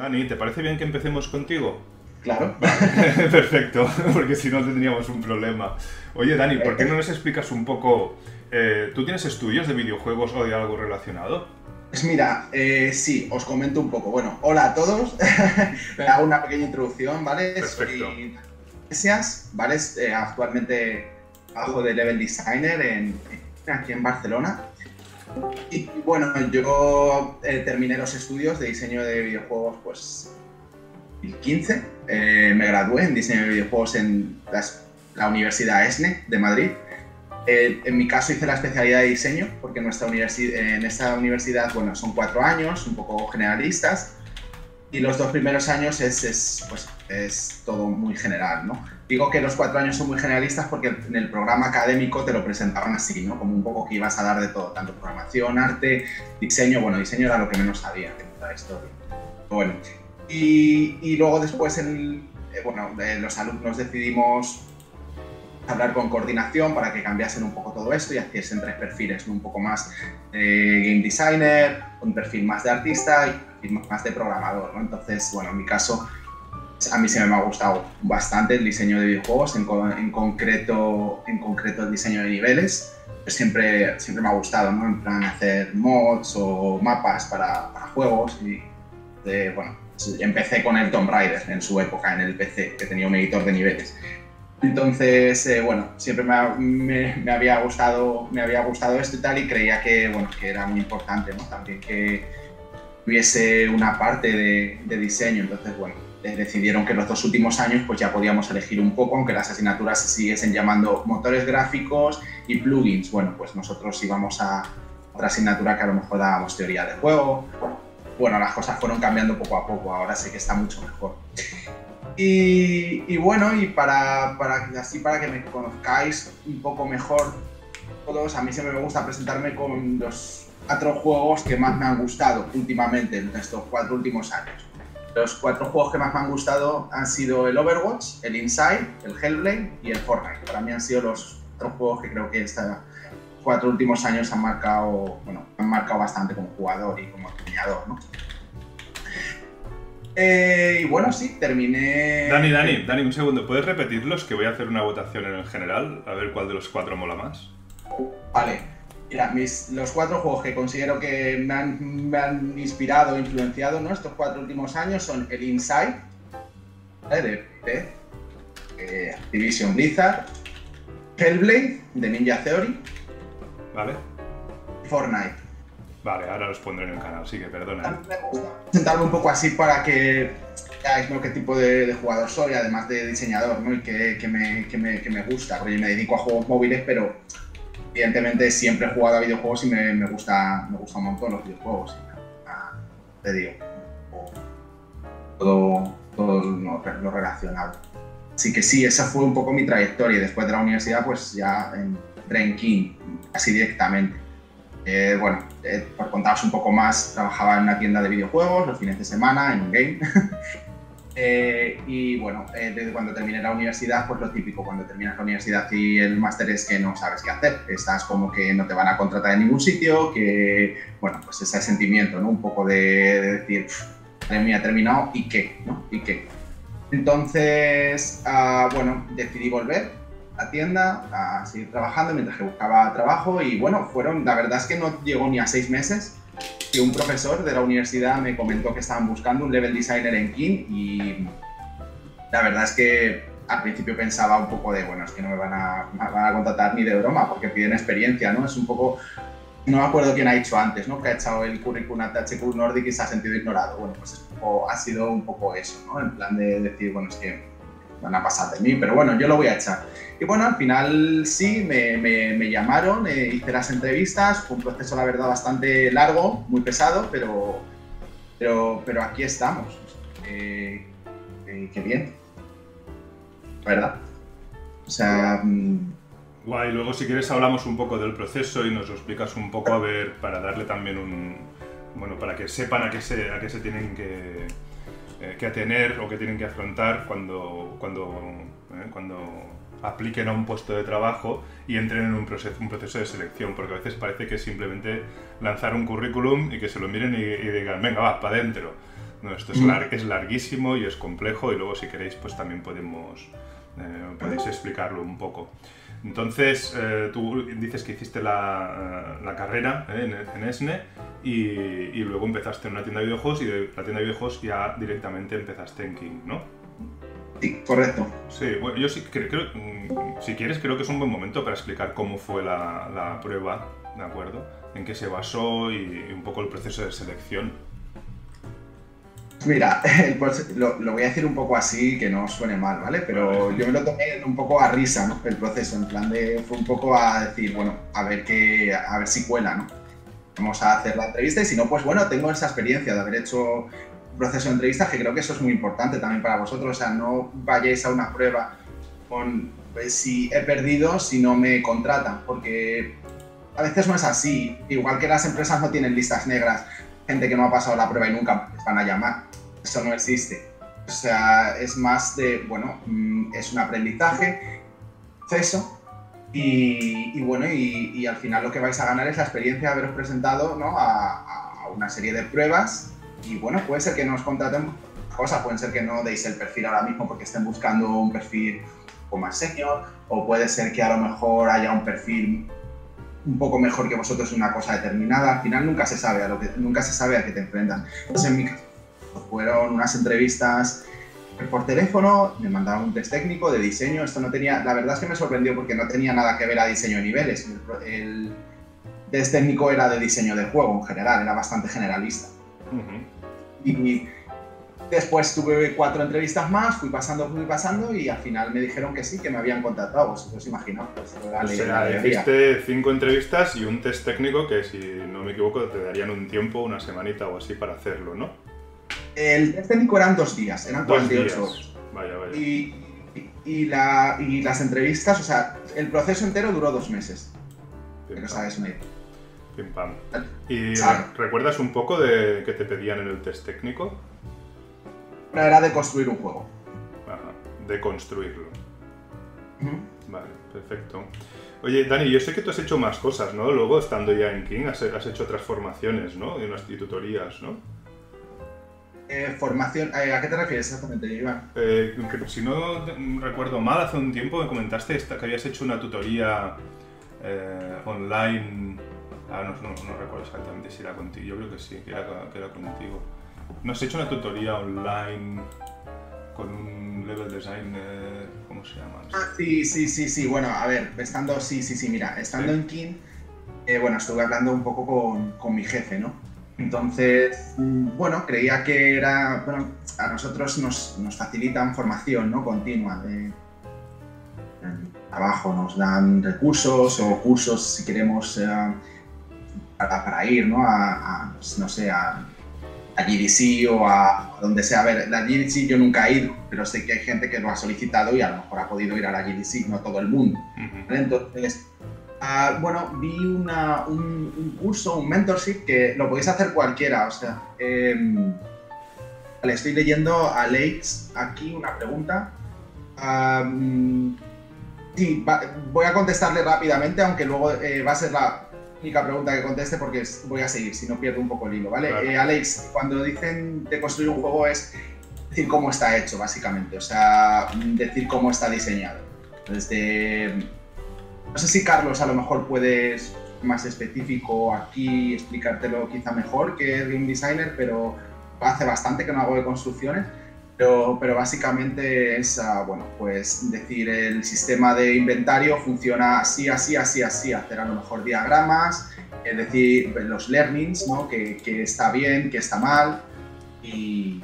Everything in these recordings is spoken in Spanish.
Dani, ¿te parece bien que empecemos contigo? Claro. Vale, perfecto, porque si no tendríamos un problema. Oye, Dani, ¿por qué no nos explicas un poco... ¿tú tienes estudios de videojuegos o de algo relacionado? Pues mira, sí, os comento un poco. Bueno, hola a todos. Me hago una pequeña introducción, ¿vale? Perfecto. Soy Iglesias, ¿vale? Actualmente trabajo de level designer aquí en Barcelona. Y bueno, yo terminé los estudios de diseño de videojuegos pues en 2015. Me gradué en diseño de videojuegos en la Universidad ESNE de Madrid. En mi caso hice la especialidad de diseño porque en esta universidad bueno, son 4 años, un poco generalistas, y los 2 primeros años es todo muy general, ¿no? Digo que los 4 años son muy generalistas porque en el programa académico te lo presentaban así, ¿no? Como un poco que ibas a dar de todo, tanto programación, arte, diseño. Bueno, diseño era lo que menos sabía de toda la historia. Bueno, y luego después los alumnos decidimos hablar con coordinación para que cambiasen un poco todo esto y hiciesen 3 perfiles, ¿no? Un poco más de game designer, un perfil más de artista y un perfil más de programador, ¿no? Entonces, bueno, en mi caso, a mí se me ha gustado bastante el diseño de videojuegos, en concreto el diseño de niveles. Pues siempre me ha gustado, ¿no? En plan hacer mods o mapas para juegos bueno, empecé con el Tomb Raider en su época en el PC, que tenía un editor de niveles. Entonces, bueno, siempre me había gustado esto y tal, y creía que, bueno, que era muy importante, ¿no? También que hubiese una parte de diseño. Entonces, bueno, decidieron que los 2 últimos años pues ya podíamos elegir un poco, aunque las asignaturas se siguiesen llamando motores gráficos y plugins. Bueno, pues nosotros íbamos a otra asignatura que a lo mejor dábamos teoría de juego. Bueno, las cosas fueron cambiando poco a poco, ahora sé que está mucho mejor. Y bueno, y para que me conozcáis un poco mejor todos, a mí siempre me gusta presentarme con los 4 juegos que más me han gustado últimamente, en estos 4 últimos años. Los 4 juegos que más me han gustado han sido el Overwatch, el Inside, el Hellblade y el Fortnite. Para mí han sido los 4 juegos que creo que estos 4 últimos años han marcado bastante como jugador y como diseñador, ¿no? Y bueno, sí, terminé... Dani, un segundo. ¿Puedes repetirlos? Que voy a hacer una votación en el general, a ver cuál de los 4 mola más. Vale. Mira, los 4 juegos que considero que me han inspirado e influenciado, ¿no? Estos 4 últimos años son el Inside, ¿vale? De Activision Blizzard, Hellblade, de Ninja Theory, ¿Vale? y Fortnite. Vale, ahora los pondré en el canal, sí que perdona. Me gusta presentarme un poco así para que veáis, ¿no?, qué tipo de jugador soy, además de diseñador, ¿no? Y que me gusta, porque me dedico a juegos móviles, pero evidentemente siempre he jugado a videojuegos y me gusta un montón los videojuegos. Te digo, todo lo relacionado. Así que sí, esa fue un poco mi trayectoria, y después de la universidad pues ya entré en King, casi directamente. Por contaros un poco más, trabajaba en una tienda de videojuegos los fines de semana, en un game. Y bueno, desde cuando terminé la universidad, pues lo típico, cuando terminas la universidad y el máster es que no sabes qué hacer. Estás como que no te van a contratar en ningún sitio, que, bueno, pues ese sentimiento, ¿no? Un poco de decir, madre mía, he terminado, ¿y qué? ¿No? ¿Y qué? Entonces, bueno, decidí volver a la tienda a seguir trabajando mientras que buscaba trabajo, y bueno, la verdad es que no llegó ni a 6 meses que un profesor de la universidad me comentó que estaban buscando un level designer en King, y la verdad es que al principio pensaba un poco de, bueno, es que no me van a contratar ni de broma porque piden experiencia, ¿no? Es un poco, no me acuerdo quién ha dicho antes, ¿no?, que ha echado el currículum a THQ Nordic y se ha sentido ignorado. Bueno, pues ha sido un poco eso, ¿no? En plan de decir, bueno, es que van a pasar de mí, pero bueno, yo lo voy a echar. Y bueno, al final sí, me llamaron, hice las entrevistas, fue un proceso, la verdad, bastante largo, muy pesado, pero aquí estamos. Qué bien, ¿verdad? O sea... Guay, luego si quieres hablamos un poco del proceso y nos lo explicas un poco, a ver, para darle también bueno, para que sepan a qué se tienen que atener o que tienen que afrontar cuando apliquen a un puesto de trabajo y entren en un proceso de selección, porque a veces parece que es simplemente lanzar un currículum y que se lo miren y digan, venga, va, para adentro. No, esto es larguísimo y es complejo, y luego si queréis pues también podéis explicarlo un poco. Entonces, tú dices que hiciste la carrera en ESNE y luego empezaste en una tienda de videojuegos, y de la tienda de videojuegos ya directamente empezaste en King, ¿no? Sí, correcto. Sí, bueno, yo sí creo, si quieres, creo que es un buen momento para explicar cómo fue la prueba, ¿de acuerdo? En qué se basó y un poco el proceso de selección. Mira, lo voy a decir un poco así, que no suene mal, ¿vale? Pero yo me lo tomé un poco a risa, ¿no? El proceso, en plan fue un poco a decir, bueno, a ver si cuela, ¿no? Vamos a hacer la entrevista, y si no, pues bueno, tengo esa experiencia de haber hecho un proceso de entrevistas, que creo que eso es muy importante también para vosotros. O sea, no vayáis a una prueba con, pues, si he perdido, si no me contratan, porque a veces no es así. Igual que las empresas no tienen listas negras, gente que no ha pasado la prueba y nunca les van a llamar. Eso no existe. O sea, es más de, bueno, es un aprendizaje, proceso, y bueno, y al final lo que vais a ganar es la experiencia de haberos presentado, ¿no?, a una serie de pruebas. Y bueno, puede ser que no os contraten cosas, puede ser que no deis el perfil ahora mismo porque estén buscando un perfil un poco más senior, o puede ser que a lo mejor haya un perfil un poco mejor que vosotros en una cosa determinada. Al final nunca se sabe a qué te enfrentas. Entonces, en mi caso, fueron unas entrevistas por teléfono, me mandaron un test técnico de diseño. Esto no tenía, la verdad es que me sorprendió porque no tenía nada que ver a diseño de niveles. El test técnico era de diseño de juego en general, era bastante generalista. Y después tuve 4 entrevistas más, fui pasando, y al final me dijeron que sí, que me habían contratado. Vosotros imaginaos. Pues, o sea, hiciste 5 entrevistas y un test técnico que, si no me equivoco, te darían un tiempo, una semanita o así para hacerlo, ¿no? El test técnico eran 2 días, eran 48 horas. Vaya. Y las entrevistas, o sea, el proceso entero duró 2 meses. Pero sabes, Pim pam. ¿Y recuerdas un poco de qué te pedían en el test técnico? Era de construir un juego. Ajá, de construirlo. Vale, perfecto. Oye, Dani, yo sé que tú has hecho más cosas, ¿no? Luego, estando ya en King, has hecho otras formaciones, ¿no? Y tutorías, ¿no? Formación, ¿a qué te refieres exactamente, Iván? Si no recuerdo mal, hace un tiempo me comentaste que habías hecho una tutoría online. No recuerdo exactamente si era contigo. Yo creo que sí, que era contigo. ¿No has hecho una tutoría online con un level designer? ¿Cómo se llama? Sí. Bueno, a ver, mira, estando en King, bueno, estuve hablando un poco con mi jefe, ¿no? Entonces, bueno, creía que era, bueno, a nosotros nos facilitan formación, ¿no?, continua de trabajo, nos dan recursos o cursos si queremos para ir, ¿no?, no sé, a GDC o a donde sea. A ver, la GDC yo nunca he ido, pero sé que hay gente que lo ha solicitado y a lo mejor ha podido ir a la GDC, no todo el mundo. ¿Vale? Entonces, bueno, vi un curso, un mentorship, que lo podéis hacer cualquiera. O sea, le estoy leyendo a Alex aquí una pregunta. Sí, voy a contestarle rápidamente, aunque luego va a ser la única pregunta que conteste, porque voy a seguir, si no pierdo un poco el hilo, ¿vale? Claro. Alex, cuando dicen de construir un juego es decir cómo está hecho, básicamente, o sea, decir cómo está diseñado. No sé si Carlos a lo mejor puedes más específico aquí, explicártelo quizá mejor que el game designer, pero hace bastante que no hago de construcciones. Pero básicamente es, bueno, pues decir, el sistema de inventario funciona así, hacer a lo mejor diagramas, es decir, los learnings, ¿no?, que está bien, que está mal, y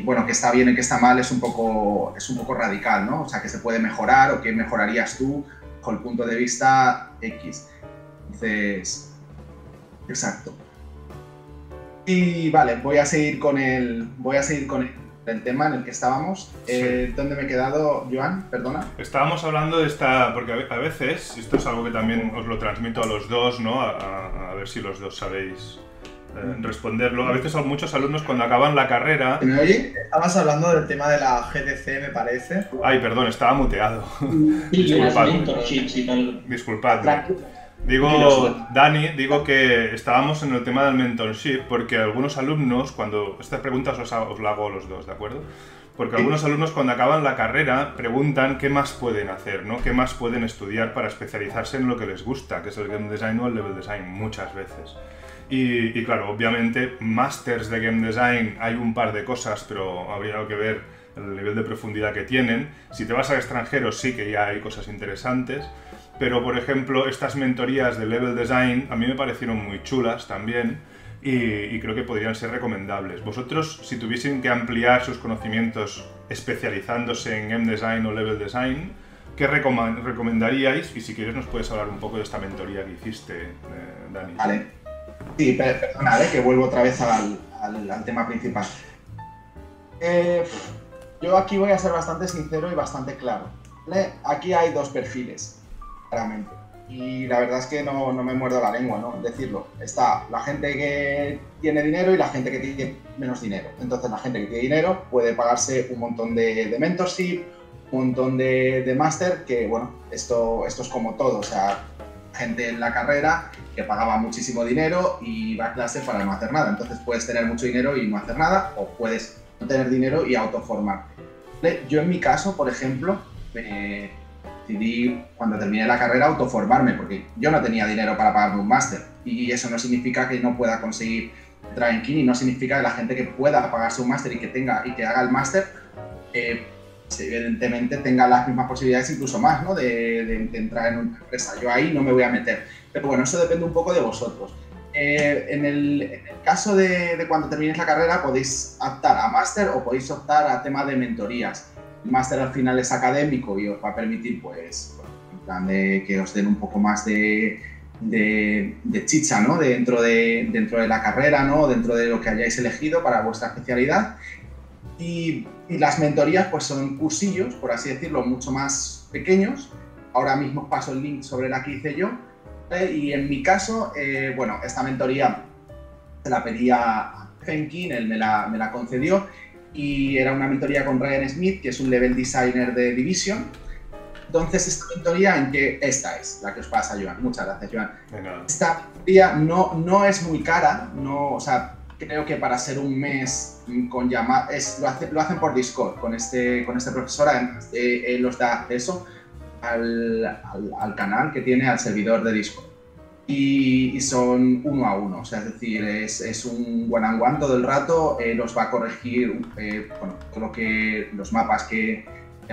bueno, que está bien y que está mal es un poco radical, ¿no? O sea, que se puede mejorar, o que mejorarías tú con el punto de vista X. Entonces, exacto. Y vale, voy a seguir con el tema en el que estábamos. Sí. ¿Dónde me he quedado, Joan? Perdona. Estábamos hablando de esta, porque a veces, esto es algo que también os lo transmito a los dos, ¿no? A ver si los dos sabéis responderlo. A veces a muchos alumnos, cuando acaban la carrera... ¿Me oye? Estabas hablando del tema de la GDC, me parece. Ay, perdón, estaba muteado. Sí, disculpadme. Disculpadme. Digo, Dani, digo que estábamos en el tema del mentorship porque algunos alumnos, cuando... Estas preguntas os las hago a los dos, ¿de acuerdo? Porque algunos alumnos cuando acaban la carrera preguntan qué más pueden hacer, ¿no? ¿Qué más pueden estudiar para especializarse en lo que les gusta, que es el game design o el level design, muchas veces. Y claro, obviamente, másters de game design hay un par de cosas, pero habría que ver el nivel de profundidad que tienen. Si te vas al extranjero sí que ya hay cosas interesantes, pero por ejemplo, estas mentorías de level design a mí me parecieron muy chulas también. Y creo que podrían ser recomendables. Vosotros, si tuviesen que ampliar sus conocimientos especializándose en game design o level design, ¿qué recomendaríais? Y si quieres nos puedes hablar un poco de esta mentoría que hiciste, Dani. Vale. Sí, perdona, que vuelvo otra vez al tema principal. Yo aquí voy a ser bastante sincero y bastante claro, ¿vale? Aquí hay dos perfiles, claramente. Y la verdad es que no me muerdo la lengua, ¿no? Decirlo. Está la gente que tiene dinero y la gente que tiene menos dinero. Entonces la gente que tiene dinero puede pagarse un montón de mentorship, un montón de máster, que bueno, esto es como todo. O sea, gente en la carrera que pagaba muchísimo dinero y va a clase para no hacer nada. Entonces puedes tener mucho dinero y no hacer nada, o puedes no tener dinero y autoformarte. Yo en mi caso, por ejemplo, decidí cuando terminé la carrera autoformarme porque yo no tenía dinero para pagarme un máster y eso no significa que no pueda conseguir entrar en Kiny, no significa que la gente que pueda pagarse un máster y que haga el máster evidentemente tenga las mismas posibilidades, incluso más, ¿no? de entrar en una empresa. Yo ahí no me voy a meter, pero bueno, eso depende un poco de vosotros. En el caso de cuando terminéis la carrera podéis optar a máster o podéis optar a tema de mentorías. El máster al final es académico y os va a permitir, pues, en plan de que os den un poco más de chicha, ¿no? dentro de la carrera, ¿no? Dentro de lo que hayáis elegido para vuestra especialidad. Y las mentorías, pues, son cursillos, por así decirlo, mucho más pequeños. Ahora mismo os paso el link sobre la que hice yo. Y en mi caso, bueno, esta mentoría se la pedí a Fenkin, él me la concedió. Y era una mentoría con Ryan Smith, que es un level designer de Division. Entonces, esta mentoría, esta es la que os pasa, Joan. Muchas gracias, Joan. Esta mentoría no es muy cara, o sea, creo que para ser un mes con llamadas, lo hacen por Discord con este profesor, además los da acceso al canal que tiene, al servidor de Discord. Y son 1 a 1, o sea, es decir, es un one on one todo el rato, nos va a corregir bueno, todo los mapas que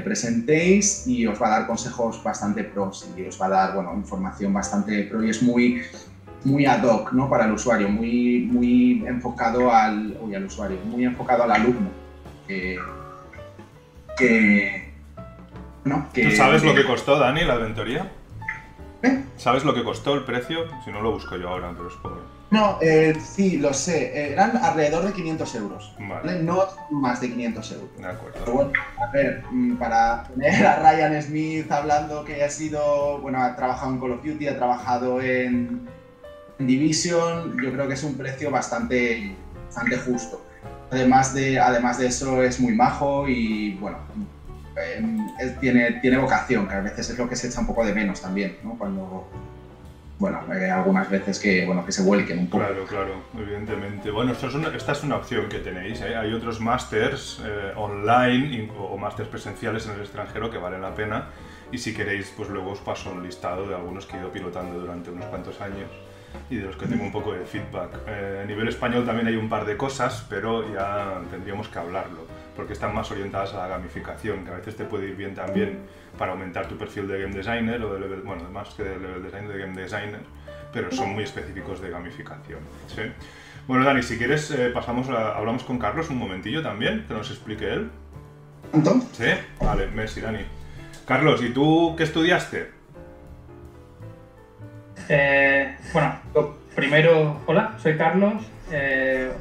presentéis y os va a dar consejos bastante pros y os va a dar, bueno, información bastante pro y es muy ad hoc, ¿no? Para el usuario, muy enfocado al usuario, muy enfocado al alumno. ¿Tú sabes lo que costó, Dani, la mentoría? ¿Sabes lo que costó el precio? Si no lo busco yo ahora, pero es por... No, sí, lo sé. Eran alrededor de 500 euros. Vale. No más de 500 euros. De acuerdo. Pero bueno, a ver, para tener a Ryan Smith hablando que ha sido... Bueno, ha trabajado en Call of Duty, ha trabajado en Division, yo creo que es un precio bastante justo. Además de eso, es muy majo y, bueno... tiene vocación, que a veces es lo que se echa un poco de menos también, ¿no? Cuando, bueno, algunas veces que se vuelquen un poco. Claro, evidentemente. Bueno, esta es una opción que tenéis, ¿eh? Hay otros másters online o másters presenciales en el extranjero que valen la pena y si queréis, pues luego os paso un listado de algunos que he ido pilotando durante unos cuantos años y de los que tengo un poco de feedback. A nivel español también hay un par de cosas, pero ya tendríamos que hablarlo, porque están más orientadas a la gamificación, que a veces te puede ir bien también para aumentar tu perfil de game designer o de level, bueno, más que de level designer, de game designer, pero son muy específicos de gamificación, ¿sí? Bueno, Dani, si quieres hablamos con Carlos un momentillo también, que nos explique él. ¿Tanto? Sí, vale, merci, Dani. Carlos, ¿y tú qué estudiaste? Bueno, primero, hola, soy Carlos. Me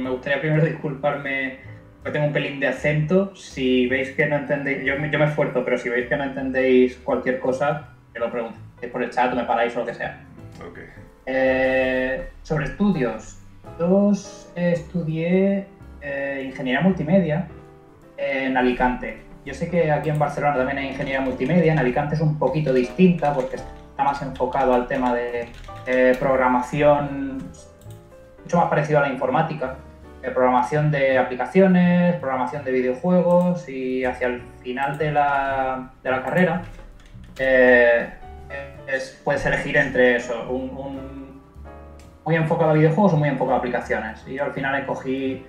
gustaría primero disculparme porque tengo un pelín de acento. Si veis que no entendéis, yo me esfuerzo, pero si veis que no entendéis cualquier cosa, que lo preguntéis por el chat o me paráis o lo que sea. Okay. Sobre estudios, yo estudié ingeniería multimedia en Alicante. Yo sé que aquí en Barcelona también hay ingeniería multimedia, en Alicante es un poquito distinta porque está está más enfocado al tema de programación, mucho más parecido a la informática, programación de aplicaciones, programación de videojuegos, y hacia el final de la carrera puedes elegir entre eso, muy enfocado a videojuegos o muy enfocado a aplicaciones. Y yo al final escogí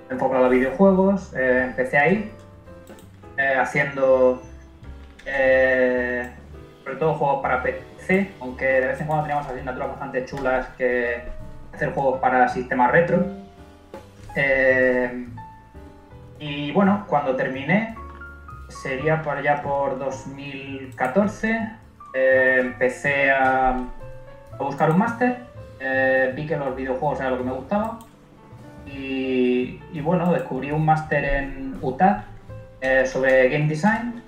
enfocado a videojuegos, empecé ahí haciendo sobre todo juegos para PC, aunque de vez en cuando teníamos asignaturas bastante chulas que hacer juegos para sistemas retro. Y bueno, cuando terminé, sería por allá por 2014, empecé a buscar un máster, vi que los videojuegos era lo que me gustaba y bueno, descubrí un máster en UTAD sobre Game Design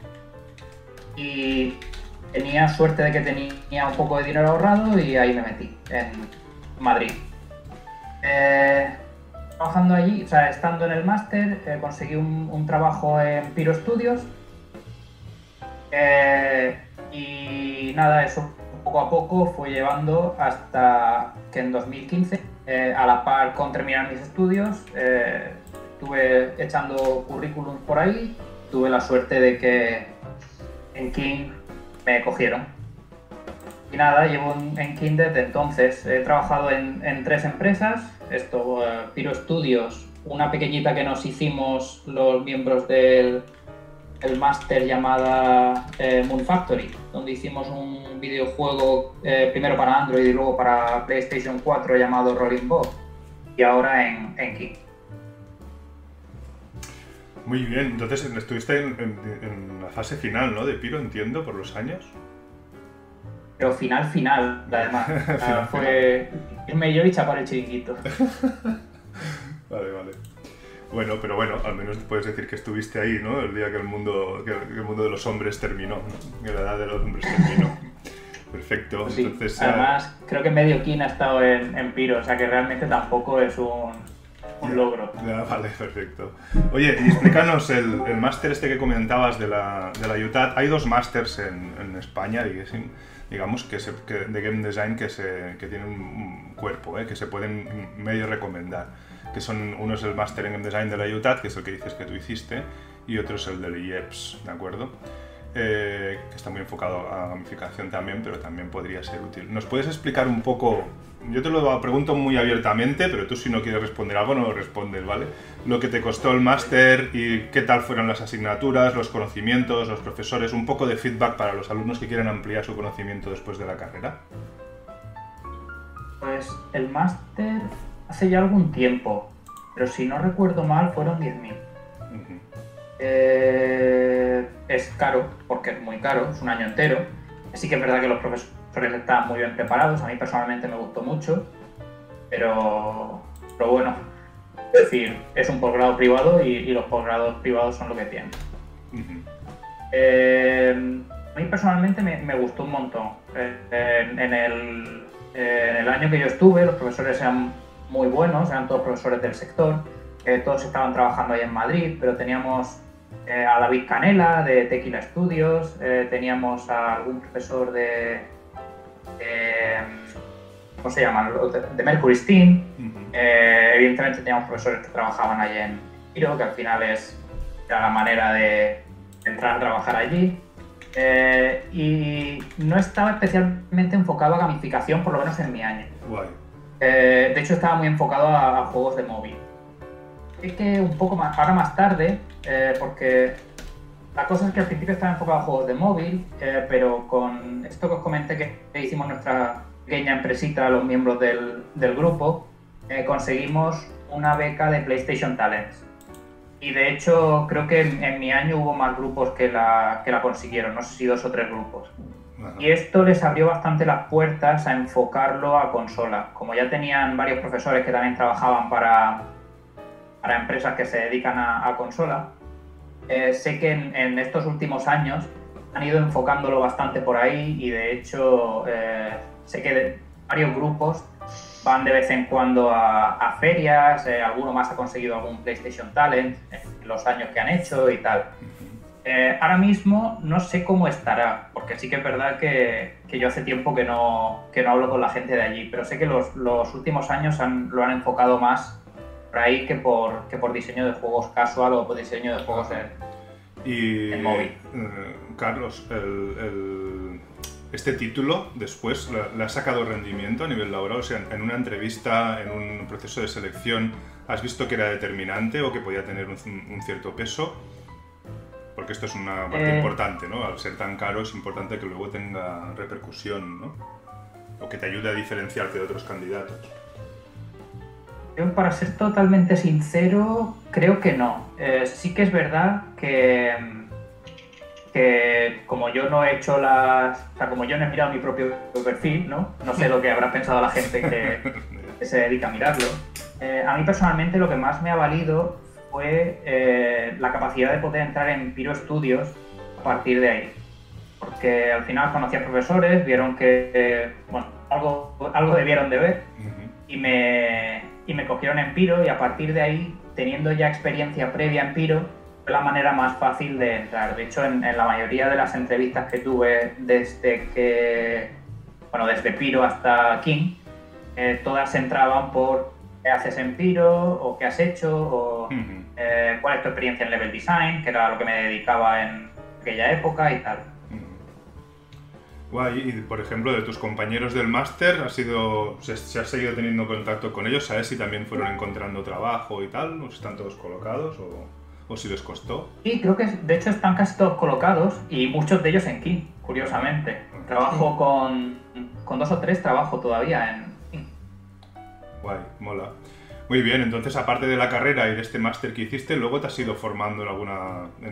y tenía suerte de que tenía un poco de dinero ahorrado y ahí me metí, en Madrid. Trabajando allí, o sea, estando en el máster, conseguí un trabajo en Pyro Studios y nada, eso poco a poco fue llevando hasta que en 2015, a la par con terminar mis estudios, estuve echando currículums por ahí, tuve la suerte de que en King me cogieron. Y nada, llevo en King desde entonces. He trabajado en 3 empresas. Pyro Studios, una pequeñita que nos hicimos los miembros del máster llamada Moon Factory, donde hicimos un videojuego primero para Android y luego para PlayStation 4 llamado Rolling Bob. Y ahora en King. Muy bien, entonces estuviste en la fase final, ¿no? De Pyro, entiendo, por los años. Pero final, además. Fue irme yo y chapar el chiringuito. Vale. Bueno, pero bueno, al menos puedes decir que estuviste ahí, ¿no? El día que el mundo de los hombres terminó, ¿no? Que la edad de los hombres terminó. Perfecto. Sí, entonces, además, creo que medio King ha estado en Pyro, o sea que realmente tampoco es un logro. Ya, vale, perfecto. Oye, y explícanos el máster este que comentabas de la UTAD. Hay 2 másters en España, digamos, de Game Design que tienen un cuerpo, que se pueden medio recomendar. Que son, uno es el máster en Game Design de la UTAD, que es el que dices que tú hiciste, y otro es el del IEPS, ¿de acuerdo? Que está muy enfocado a gamificación también, pero también podría ser útil. ¿Nos puedes explicar un poco? Yo te lo pregunto muy abiertamente, pero tú si no quieres responder algo no lo respondes, ¿vale? Lo que te costó el máster y qué tal fueron las asignaturas, los conocimientos, los profesores, un poco de feedback para los alumnos que quieren ampliar su conocimiento después de la carrera. Pues el máster hace ya algún tiempo, pero si no recuerdo mal fueron 10.000. Es caro, porque es muy caro, es un año entero. Sí que es verdad que los profesores estaban muy bien preparados, a mí personalmente me gustó mucho, pero bueno, es decir, es un posgrado privado y los posgrados privados son lo que tienen. A mí personalmente me gustó un montón. En el año que yo estuve, los profesores eran muy buenos, eran todos profesores del sector, todos estaban trabajando ahí en Madrid, pero teníamos a David Canela de Tequila Studios, teníamos a algún profesor ¿cómo se llaman? De Mercury Steam. Evidentemente teníamos profesores que trabajaban allí en Pyro, que al final era la manera de entrar a trabajar allí. Y no estaba especialmente enfocado a gamificación, por lo menos en mi año. Guay. De hecho estaba muy enfocado a juegos de móvil. Es que un poco más, ahora más tarde, porque la cosa es que al principio estaba enfocado a juegos de móvil, pero con esto que os comenté que hicimos nuestra pequeña empresita, los miembros del grupo, conseguimos una beca de PlayStation Talents. Y de hecho creo que en mi año hubo más grupos que la consiguieron, no sé si 2 o 3 grupos. Y esto les abrió bastante las puertas a enfocarlo a consola. Como ya tenían varios profesores que también trabajaban para empresas que se dedican a consola, sé que en estos últimos años han ido enfocándolo bastante por ahí y de hecho sé que varios grupos van de vez en cuando a ferias, alguno más ha conseguido algún PlayStation Talent en los años que han hecho y tal. Ahora mismo no sé cómo estará, porque sí que es verdad que yo hace tiempo que no hablo con la gente de allí, pero sé que los últimos años lo han enfocado más por ahí que por diseño de juegos casual o por diseño de juegos en móvil. Carlos, este título después le ha sacado rendimiento a nivel laboral, o sea, en una entrevista, en un proceso de selección, ¿has visto que era determinante o que podía tener un cierto peso? Porque esto es una parte importante, ¿no? Al ser tan caro es importante que luego tenga repercusión, ¿no? O que te ayude a diferenciarte de otros candidatos. Yo, para ser totalmente sincero, creo que no. Sí que es verdad que como yo no he hecho o sea, como yo no he mirado mi propio perfil, ¿no? No sé lo que habrá pensado la gente que se dedica a mirarlo. A mí personalmente lo que más me ha valido fue la capacidad de poder entrar en Pyro Studios a partir de ahí. Porque al final conocí a profesores, vieron que, bueno, algo debieron de ver y me cogieron en Pyro, y a partir de ahí, teniendo ya experiencia previa en Pyro, fue la manera más fácil de entrar. De hecho, en la mayoría de las entrevistas que tuve desde Pyro hasta King, todas entraban por qué haces en Pyro, o qué has hecho, o cuál es tu experiencia en level design, que era a lo que me dedicaba en aquella época y tal. Guay, y por ejemplo, de tus compañeros del máster, ¿se has seguido teniendo contacto con ellos? ¿Sabes si también fueron encontrando trabajo y tal? ¿O están todos colocados? ¿O si les costó? Sí, creo que de hecho están casi todos colocados, y muchos de ellos en King, curiosamente. Trabajo con 2 o 3, trabajo todavía en King. Guay, mola. Muy bien, entonces aparte de la carrera y de este máster que hiciste, ¿luego te has ido formando en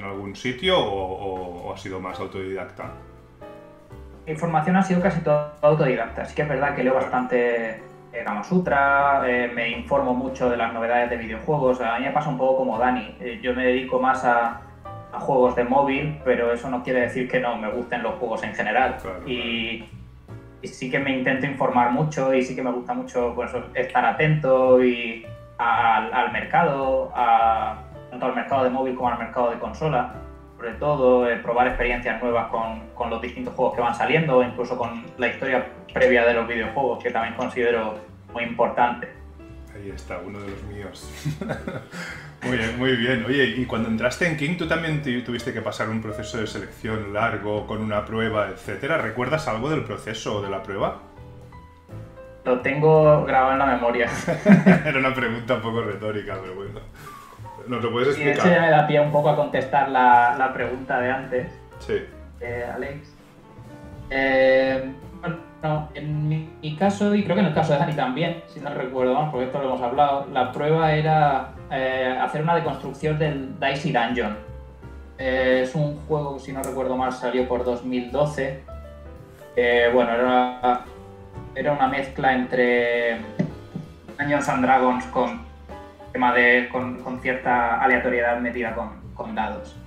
algún sitio o has sido más autodidacta? Mi formación ha sido casi todo autodidacta. Sí que es verdad que leo bastante Kama Sutra, me informo mucho de las novedades de videojuegos. A mí me pasa un poco como Dani. Yo me dedico más a juegos de móvil, pero eso no quiere decir que no me gusten los juegos en general. Claro. Y sí que me intento informar mucho, y sí que me gusta mucho, pues, estar atento y al mercado, tanto al mercado de móvil como al mercado de consola. Sobre todo, probar experiencias nuevas con los distintos juegos que van saliendo, incluso con la historia previa de los videojuegos, que también considero muy importante. Ahí está, uno de los míos. Muy bien, muy bien. Oye, y cuando entraste en King, ¿tú también tuviste que pasar un proceso de selección largo, con una prueba, etcétera? ¿Recuerdas algo del proceso o de la prueba? Lo tengo grabado en la memoria. Era una pregunta un poco retórica, pero bueno. ¿Nos lo puedes explicar? Y de hecho ya me da pie un poco a contestar la pregunta de antes. Sí. Alex. Bueno, en mi caso, y creo que en el caso de Dani también, si no recuerdo mal, porque esto lo hemos hablado, la prueba era hacer una deconstrucción del Dicey Dungeon. Es un juego, si no recuerdo mal, salió por 2012. Bueno, era una mezcla entre Dungeons and Dragons con cierta aleatoriedad metida con dados.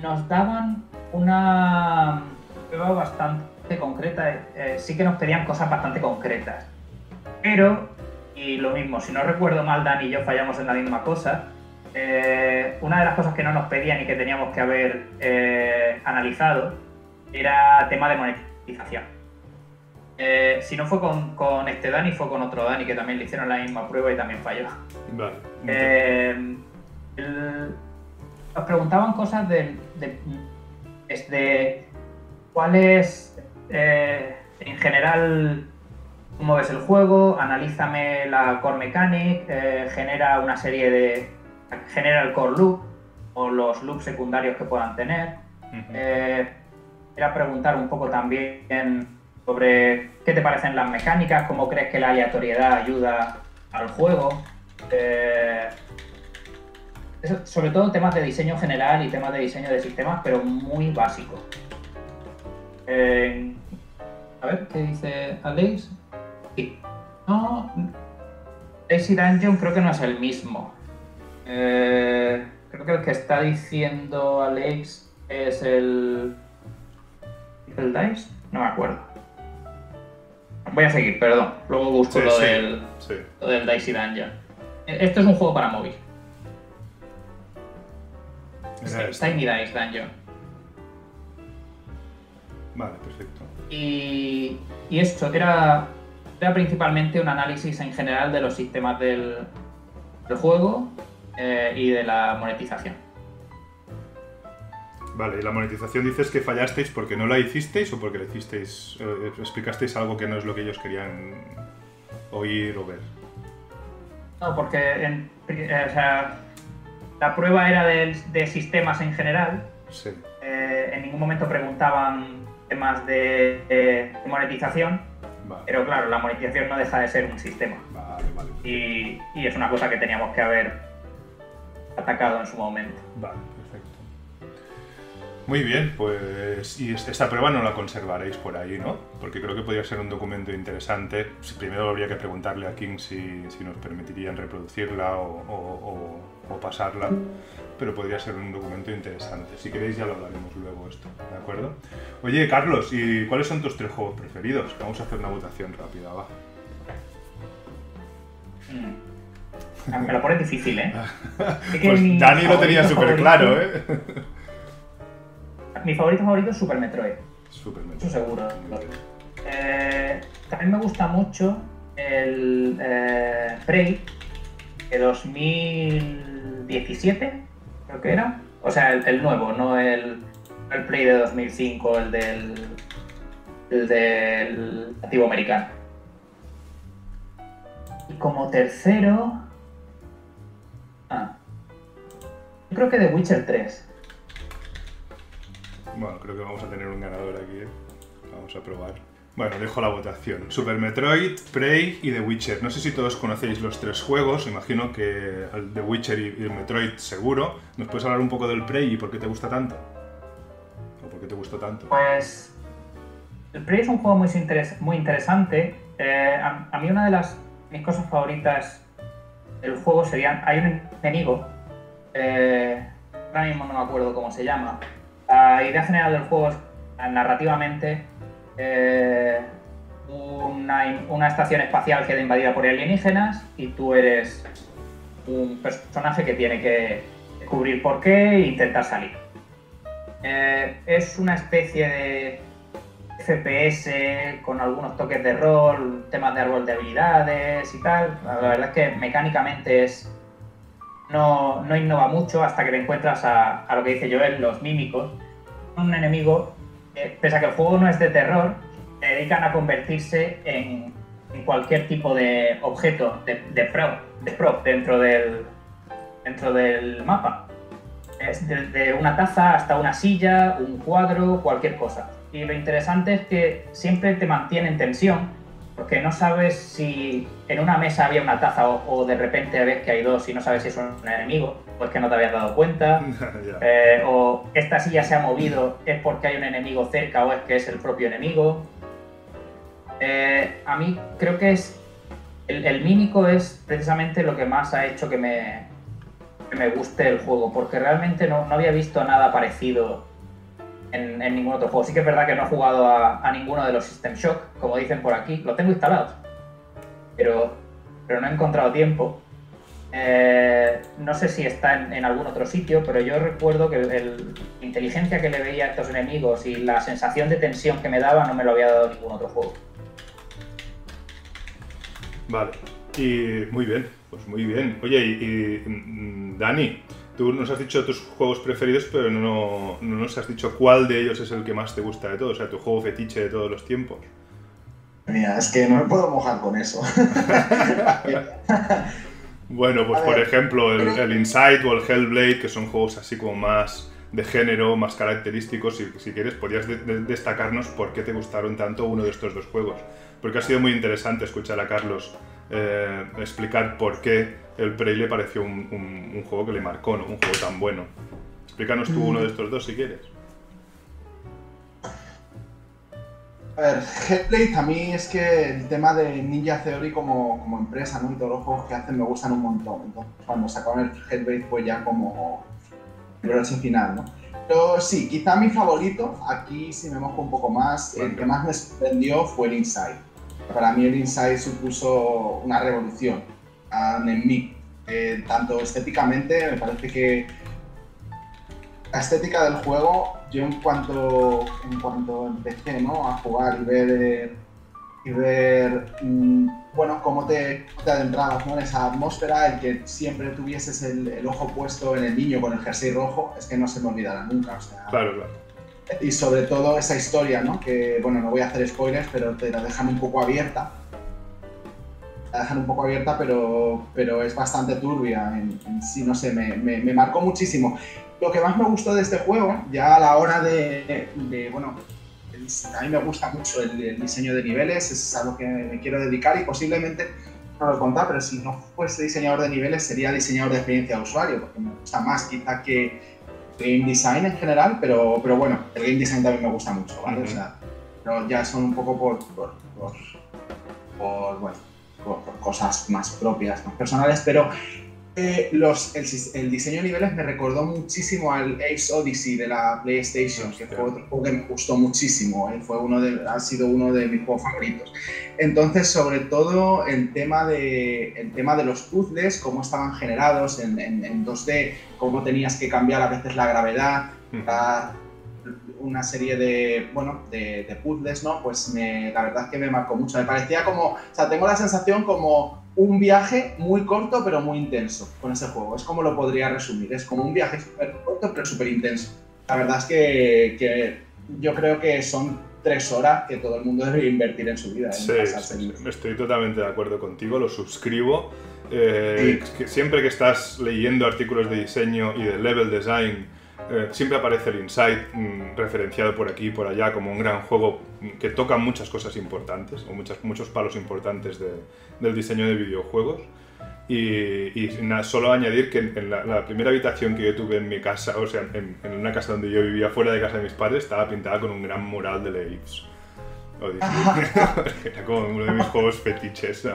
Nos daban una prueba bastante concreta, sí que nos pedían cosas bastante concretas, pero, y lo mismo, si no recuerdo mal, Dani y yo fallamos en la misma cosa. Una de las cosas que no nos pedían y que teníamos que haber analizado era tema de monetización. Si no fue con este Dani, fue con otro Dani que también le hicieron la misma prueba y también falló. Vale. Nos preguntaban cosas desde cuál es, en general, cómo ves el juego, analízame la core mechanic, genera el core loop o los loops secundarios que puedan tener. Era preguntar un poco también sobre qué te parecen las mecánicas, cómo crees que la aleatoriedad ayuda al juego. Sobre todo temas de diseño general y temas de diseño de sistemas, pero muy básicos. A ver, ¿qué dice Alex? Sí. No, Dicey Dungeon creo que no es el mismo. Creo que el que está diciendo Alex es el Dice. No me acuerdo. Voy a seguir, perdón. Luego busco lo del Dicey Dungeon. Esto es un juego para móvil. Tiny Dice Dungeon. Vale, perfecto. Y esto era principalmente un análisis en general de los sistemas del juego y de la monetización. Vale, y la monetización dices que fallasteis porque no la hicisteis o porque le hicisteis, explicasteis algo que no es lo que ellos querían oír o ver. No, porque o sea, la prueba era de sistemas en general. Sí. En ningún momento preguntaban temas de monetización, Vale. pero claro, la monetización no deja de ser un sistema. Vale. Y es una cosa que teníamos que haber atacado en su momento. Vale, perfecto. Muy bien, pues y esta prueba no la conservaréis por ahí, ¿no? Porque creo que podría ser un documento interesante. Primero habría que preguntarle a King si nos permitirían reproducirla o pasarla, pero podría ser un documento interesante. Si queréis ya lo hablaremos luego esto, ¿de acuerdo? Oye, Carlos, ¿y cuáles son tus 3 juegos preferidos? Vamos a hacer una votación rápida, va. Me lo pones difícil, ¿eh? Pues Dani lo tenía súper claro, ¿eh? Mi favorito es Super Metroid. Super Metroid. Eso seguro. También me gusta mucho el Prey de 2017, creo que era. O sea, el nuevo, no el Prey de 2005, el del nativo americano. Y como tercero... yo creo que The Witcher 3. Bueno, creo que vamos a tener un ganador aquí, ¿eh? Vamos a probar. Bueno, dejo la votación. Super Metroid, Prey y The Witcher. No sé si todos conocéis los 3 juegos, imagino que el The Witcher y el Metroid seguro. ¿Nos puedes hablar un poco del Prey y por qué te gusta tanto? ¿O por qué te gustó tanto? Pues el Prey es un juego muy interesante. A mí una de mis cosas favoritas del juego serían... Hay un enemigo, ahora mismo no me acuerdo cómo se llama. La idea general del juego es, narrativamente, una estación espacial queda invadida por alienígenas y tú eres un personaje que tiene que descubrir por qué e intentar salir. Es una especie de FPS con algunos toques de rol, temas de árbol de habilidades y tal. La verdad es que mecánicamente no innova mucho hasta que te encuentras a lo que dice Joel, los mímicos. Un enemigo, pese a que el juego no es de terror, se dedican a convertirse en cualquier tipo de objeto, de prop dentro del mapa. Es desde una taza hasta una silla, un cuadro, cualquier cosa. Y lo interesante es que siempre te mantiene en tensión, porque no sabes si en una mesa había una taza o de repente ves que hay 2 y no sabes si es un enemigo, o es que no te habías dado cuenta, o esta silla se ha movido, es porque hay un enemigo cerca o es que es el propio enemigo. A mí creo que el mímico es precisamente lo que más ha hecho que me guste el juego, porque realmente no había visto nada parecido en ningún otro juego. Sí que es verdad que no he jugado a ninguno de los System Shock, como dicen por aquí. Lo tengo instalado, pero no he encontrado tiempo. No sé si está en algún otro sitio, pero yo recuerdo que la inteligencia que le veía a estos enemigos y la sensación de tensión que me daba no me lo había dado ningún otro juego. Vale, y muy bien, pues muy bien. Oye, y Dani, tú nos has dicho tus juegos preferidos, pero no nos has dicho cuál de ellos es el que más te gusta de todos, o sea, tu juego fetiche de todos los tiempos. Mira, es que no me puedo mojar con eso. Bueno, pues por ejemplo el Inside o el Hellblade, que son juegos así como más de género, más característicos, y si quieres podrías destacarnos por qué te gustaron tanto uno de estos 2 juegos. Porque ha sido muy interesante escuchar a Carlos explicar por qué el Prey le pareció un juego que le marcó, ¿no? Un juego tan bueno. Explícanos tú uno de estos 2 si quieres. A ver, Hellblade a mí es que el tema de Ninja Theory como empresa, ¿no? Y todos los juegos que hacen me gustan un montón. Entonces, cuando sacaron el Hellblade fue ya como el broche final, ¿no? Pero sí, quizá mi favorito, aquí si me mojo un poco más, el que más me sorprendió fue el Inside. Para mí el Inside supuso una revolución en mí. Tanto estéticamente, me parece que la estética del juego, yo en cuanto empecé, ¿no?, a jugar y ver bueno, cómo te adentrabas, ¿no?, en esa atmósfera, el que siempre tuvieses el ojo puesto en el niño con el jersey rojo, es que no se me olvidará nunca, o sea... Claro, claro. Y sobre todo esa historia, ¿no?, que, bueno, no voy a hacer spoilers, pero te la dejan un poco abierta. La dejan un poco abierta, pero es bastante turbia en sí, no sé, me marcó muchísimo. Lo que más me gustó de este juego, ya a la hora bueno, a mí me gusta mucho el diseño de niveles, es algo que me quiero dedicar y posiblemente, no lo he contado, pero si no fuese diseñador de niveles sería diseñador de experiencia de usuario, porque me gusta más quizá que game design en general, pero bueno, el game design también me gusta mucho, ¿vale? O sea, pero ya son un poco por cosas más propias, más personales, pero el diseño de niveles me recordó muchísimo al Ace Odyssey de la PlayStation, que fue otro juego que me gustó muchísimo, ha sido uno de mis juegos favoritos. Entonces, sobre todo el tema de los puzzles, cómo estaban generados en 2D, cómo tenías que cambiar a veces la gravedad, una serie de puzzles, ¿no? Pues la verdad es que me marcó mucho. Me parecía como, o sea, tengo la sensación como un viaje muy corto pero muy intenso con ese juego. Es como lo podría resumir. Es como un viaje súper corto pero súper intenso. La verdad es que yo creo que son 3 horas que todo el mundo debe invertir en su vida. Sí, estoy totalmente de acuerdo contigo, lo suscribo. Que siempre que estás leyendo artículos de diseño y de level design, siempre aparece el Inside referenciado por aquí y por allá como un gran juego que toca muchas cosas importantes, o muchos palos importantes del diseño de videojuegos. Y nada, solo añadir que en la primera habitación que yo tuve en mi casa, o sea, en una casa donde yo vivía fuera de casa de mis padres, estaba pintada con un gran mural de Leaves. Era como uno de mis juegos fetiches.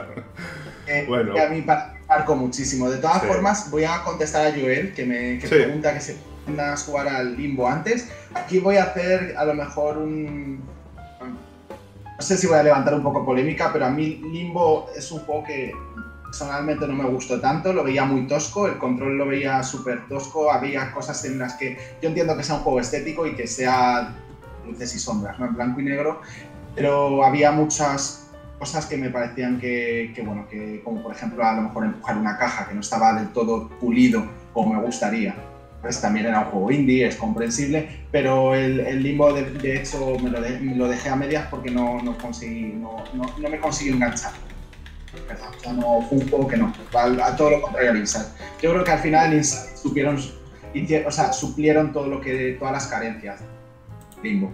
Bueno. A mí marcó muchísimo. De todas formas, voy a contestar a Joel, que pregunta que se a jugar al Limbo antes. Aquí voy a hacer a lo mejor no sé si voy a levantar un poco polémica, pero a mí Limbo es un juego que personalmente no me gustó tanto, lo veía muy tosco, el control lo veía súper tosco, había cosas en las que yo entiendo que sea un juego estético y que sea luces y sombras, ¿no?, en blanco y negro, pero había muchas cosas que me parecían que como por ejemplo a lo mejor empujar una caja que no estaba del todo pulido como me gustaría. Pues también era un juego indie, es comprensible, pero el Limbo de hecho me lo dejé a medias porque no me consiguió enganchar. O sea, no fue un juego que no, a todo lo contrario al Inside. Yo creo que al final el Inside suplieron todas las carencias de Limbo.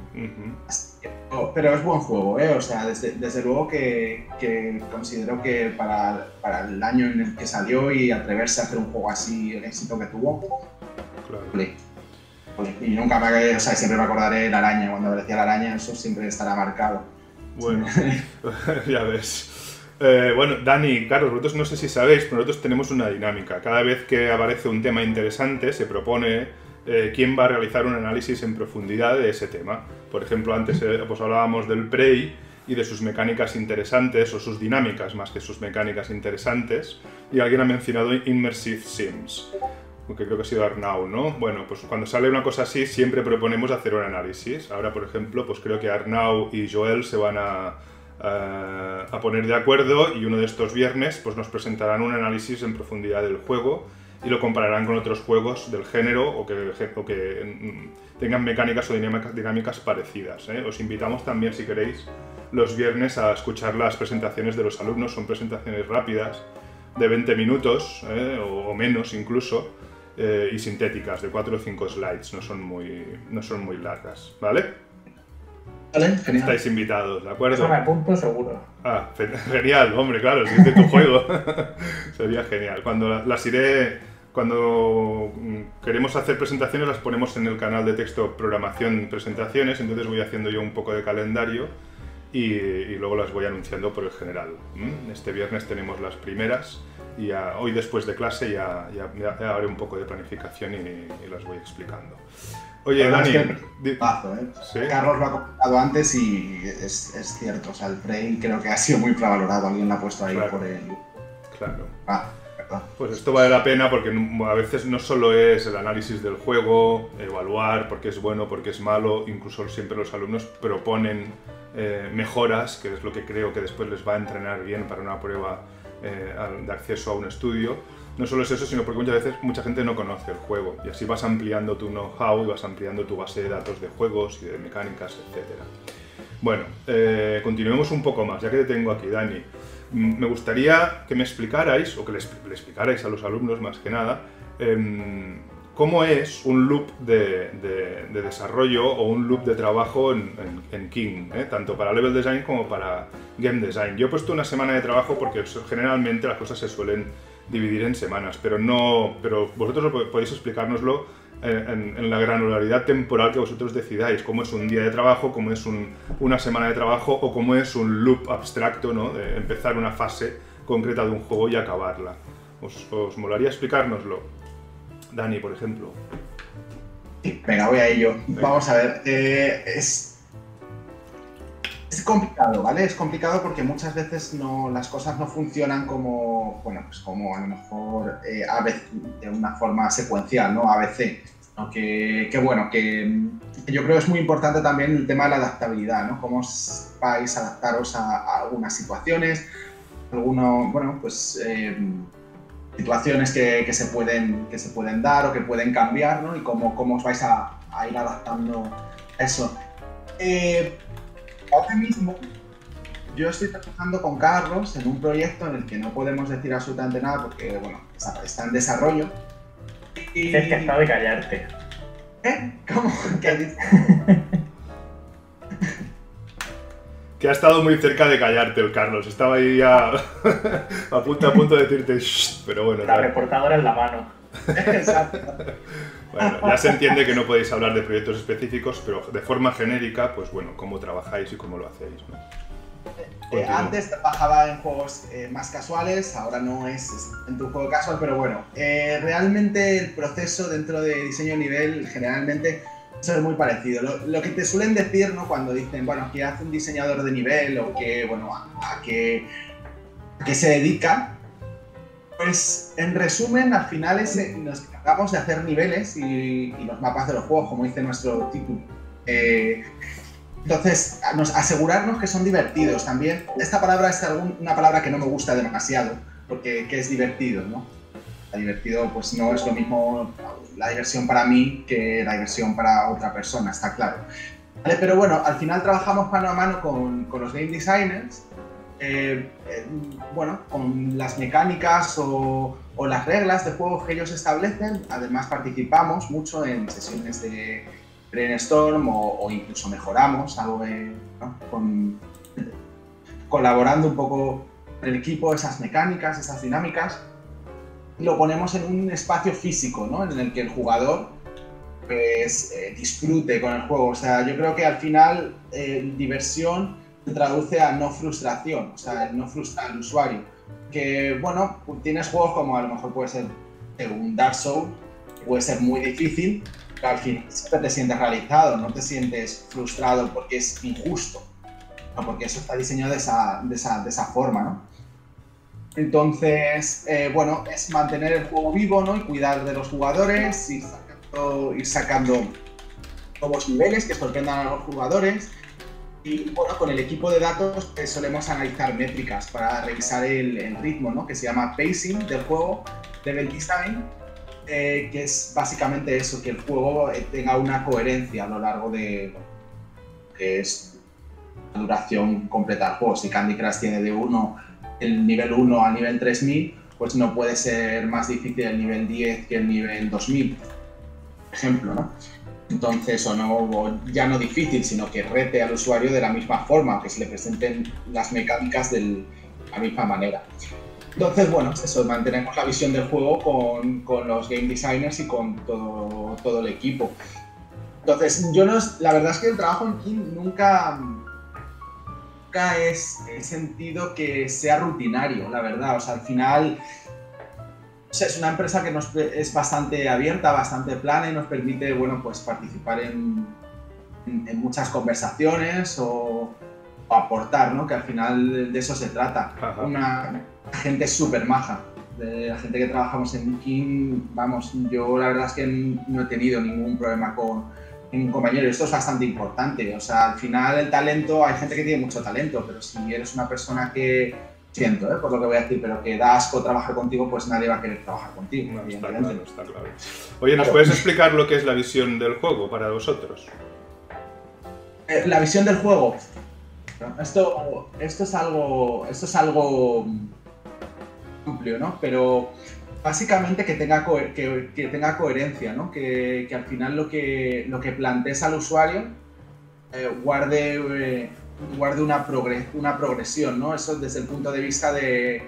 Pero es buen juego, o sea, desde luego que considero que para el año en el que salió y atreverse a hacer un juego así, el éxito que tuvo, claro. Y nunca siempre me acordaré la araña, cuando aparecía la araña, eso siempre estará marcado. Bueno, ya ves. Bueno, Dani y Carlos, vosotros no sé si sabéis, pero nosotros tenemos una dinámica. Cada vez que aparece un tema interesante, se propone quién va a realizar un análisis en profundidad de ese tema. Por ejemplo, antes pues hablábamos del Prey y de sus mecánicas interesantes, o sus dinámicas más que sus mecánicas interesantes, y alguien ha mencionado Immersive Sims, que creo que ha sido Arnau, ¿no? Bueno, pues cuando sale una cosa así siempre proponemos hacer un análisis. Ahora, por ejemplo, pues creo que Arnau y Joel se van a poner de acuerdo, y uno de estos viernes pues nos presentarán un análisis en profundidad del juego y lo compararán con otros juegos del género o que tengan mecánicas o dinámicas parecidas, ¿eh? Os invitamos también, si queréis, los viernes a escuchar las presentaciones de los alumnos. Son presentaciones rápidas, de 20 minutos o menos incluso, y sintéticas, de 4 o 5 slides, no son muy largas, ¿vale? Vale, genial. Estáis invitados, ¿de acuerdo? Eso me apunto seguro. Ah, genial, hombre, claro, si es de tu juego. Sería genial. Cuando queremos hacer presentaciones, las ponemos en el canal de texto Programación Presentaciones, entonces voy haciendo yo un poco de calendario y luego las voy anunciando por el general. Este viernes tenemos las primeras y hoy después de clase ya haré un poco de planificación y las voy explicando. Oye, Dani... ¿Sí? Carlos lo ha comentado antes y es cierto, o sea, el Prey creo que ha sido muy infravalorado, alguien lo ha puesto ahí por el... Claro. Pues esto vale la pena porque a veces no solo es el análisis del juego, evaluar por qué es bueno, por qué es malo, incluso siempre los alumnos proponen mejoras, que es lo que creo que después les va a entrenar bien para una prueba de acceso a un estudio. No solo es eso, sino porque muchas veces mucha gente no conoce el juego y así vas ampliando tu know-how y vas ampliando tu base de datos de juegos y de mecánicas, etc. Bueno, continuemos un poco más, ya que te tengo aquí, Dani. Me gustaría que me explicarais, o que le explicarais a los alumnos más que nada, cómo es un loop de desarrollo o un loop de trabajo en King, tanto para level design como para game design. Yo he puesto una semana de trabajo porque generalmente las cosas se suelen dividir en semanas, pero vosotros podéis explicárnoslo en la granularidad temporal que vosotros decidáis, cómo es un día de trabajo, cómo es una semana de trabajo o cómo es un loop abstracto, ¿no? De empezar una fase concreta de un juego y acabarla. ¿Os molaría explicárnoslo? Dani, por ejemplo. Sí, venga, voy a ello. Venga. Vamos a ver. Es complicado, ¿vale? Es complicado porque muchas veces las cosas no funcionan como, bueno, pues como a lo mejor de una forma secuencial, ¿no? ABC. ¿No? Que yo creo que es muy importante también el tema de la adaptabilidad, ¿no? Cómo vais a adaptaros a algunas situaciones, situaciones que se pueden dar o que pueden cambiar, ¿no? Y cómo os vais a ir adaptando a eso. Ahora mismo yo estoy trabajando con Carlos en un proyecto en el que no podemos decir absolutamente nada porque, bueno, está en desarrollo. Y... Es que has estado de callarte. ¿Cómo? ¿Qué dices? Que ha estado muy cerca de callarte el Carlos. Estaba ahí ya a punto de decirte shh, pero bueno. La reportadora en la mano. Exacto. Bueno, ya se entiende que no podéis hablar de proyectos específicos, pero de forma genérica, pues bueno, cómo trabajáis y cómo lo hacéis, ¿no? Antes trabajaba en juegos más casuales, ahora no es en un juego casual, pero bueno, realmente el proceso dentro de diseño de nivel generalmente es muy parecido. Lo que te suelen decir, ¿no? Cuando dicen, bueno, ¿qué hace un diseñador de nivel? O que, bueno, a qué se dedica. Pues, en resumen, al final nos encargamos de hacer niveles y los mapas de los juegos, como dice nuestro título. Entonces, asegurarnos que son divertidos también. Esta palabra es una palabra que no me gusta demasiado, porque ¿qué es divertido, no? Divertido, pues no es lo mismo la diversión para mí que la diversión para otra persona, está claro. ¿Vale? Pero bueno, al final trabajamos mano a mano con los game designers, con las mecánicas o las reglas de juego que ellos establecen. Además participamos mucho en sesiones de brainstorm o incluso mejoramos algo, ¿no? Colaborando un poco con el equipo, esas mecánicas, esas dinámicas. Lo ponemos en un espacio físico, ¿no? En el que el jugador pues, disfrute con el juego. O sea, yo creo que al final diversión se traduce a no frustración, o sea, el no frustrar al usuario. Que, bueno, tienes juegos como a lo mejor puede ser un Dark Souls, que puede ser muy difícil, pero al final siempre te sientes realizado, no te sientes frustrado porque es injusto, ¿no? Porque eso está diseñado de esa forma, ¿no? Entonces, es mantener el juego vivo, ¿no? Y cuidar de los jugadores, ir sacando nuevos niveles que sorprendan a los jugadores. Y bueno, con el equipo de datos solemos analizar métricas para revisar el ritmo, ¿no? Que se llama pacing del juego, level design, que es básicamente eso, que el juego tenga una coherencia a lo largo de que es la duración completa del juego. Si Candy Crush tiene el nivel 1 al nivel 3000, pues no puede ser más difícil el nivel 10 que el nivel 2000, por ejemplo, ¿no? Entonces, o ya no difícil, sino que rete al usuario de la misma forma, que se le presenten las mecánicas de la misma manera. Entonces, bueno, eso, mantenemos la visión del juego con los game designers y con todo el equipo. Entonces, la verdad es que el trabajo en King nunca he sentido que sea rutinario, la verdad. O sea, al final es una empresa que es bastante abierta, bastante plana y nos permite, bueno, pues participar en muchas conversaciones o aportar, ¿no? Que al final de eso se trata. Ajá. Una gente súper maja. de la gente que trabajamos en King, vamos, yo la verdad es que no he tenido ningún problema con ningún compañero. Esto es bastante importante. O sea, al final el talento, hay gente que tiene mucho talento, pero si eres una persona que, siento, por lo que voy a decir, pero que da asco trabajar contigo, pues nadie va a querer trabajar contigo. No, está claro, está claro. Oye, ¿nos puedes explicar lo que es la visión del juego para vosotros? La visión del juego. Esto es algo amplio, ¿no? Pero básicamente que tenga coherencia, ¿no? Que al final lo que plantees al usuario guarde una progresión, ¿no? Eso desde el punto de vista de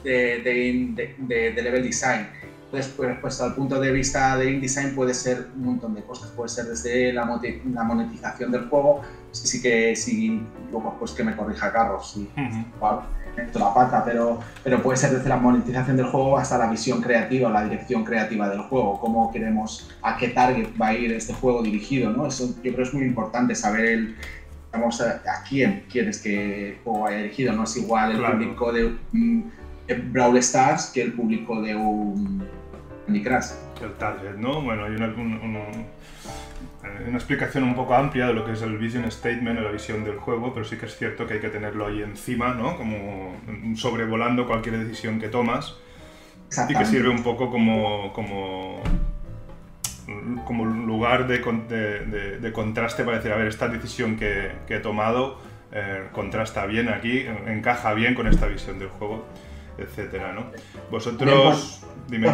level design. Entonces, pues al punto de vista de InDesign puede ser un montón de cosas. Puede ser desde la monetización del juego. Sí, luego pues que me corrija Carlos, si meto la pata, pero puede ser desde la monetización del juego hasta la visión creativa, la dirección creativa del juego, cómo queremos, a qué target va a ir este juego dirigido, ¿no? Eso yo creo que es muy importante saber a quién quieres que el juego vaya dirigido. No es igual el público de Brawl Stars que el público de un Candy Crush. El target, ¿no? Bueno, hay una explicación un poco amplia de lo que es el vision statement o la visión del juego, pero sí que es cierto que hay que tenerlo ahí encima, ¿no? Como sobrevolando cualquier decisión que tomas, y que sirve un poco como lugar de contraste para decir, a ver, esta decisión que he tomado contrasta bien aquí, encaja bien con esta visión del juego, etcétera, ¿no? Vosotros... Dime.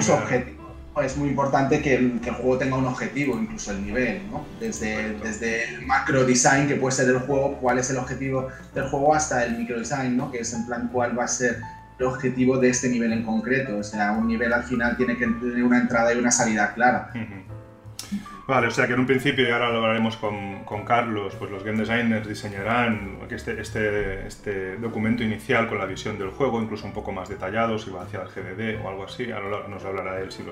Es muy importante que el juego tenga un objetivo, incluso el nivel, ¿no? Desde el macro design, que puede ser el juego, cuál es el objetivo del juego, hasta el micro design, ¿no? Que es en plan cuál va a ser el objetivo de este nivel en concreto. O sea, un nivel al final tiene que tener una entrada y una salida clara. Vale, o sea que en un principio, y ahora lo hablaremos con Carlos, pues los game designers diseñarán este documento inicial con la visión del juego, incluso un poco más detallado, si va hacia el GDD o algo así. Ahora nos hablará él si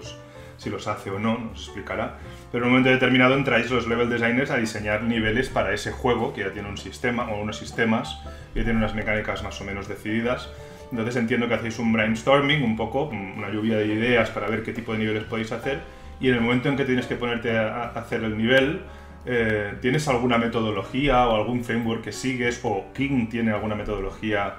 los hace o no, nos explicará. Pero en un momento determinado entráis los level designers a diseñar niveles para ese juego, que ya tiene un sistema o unos sistemas, y tiene unas mecánicas más o menos decididas. Entonces entiendo que hacéis un brainstorming, un poco, una lluvia de ideas para ver qué tipo de niveles podéis hacer. Y en el momento en que tienes que ponerte a hacer el nivel, ¿tienes alguna metodología o algún framework que sigues? ¿O King tiene alguna metodología,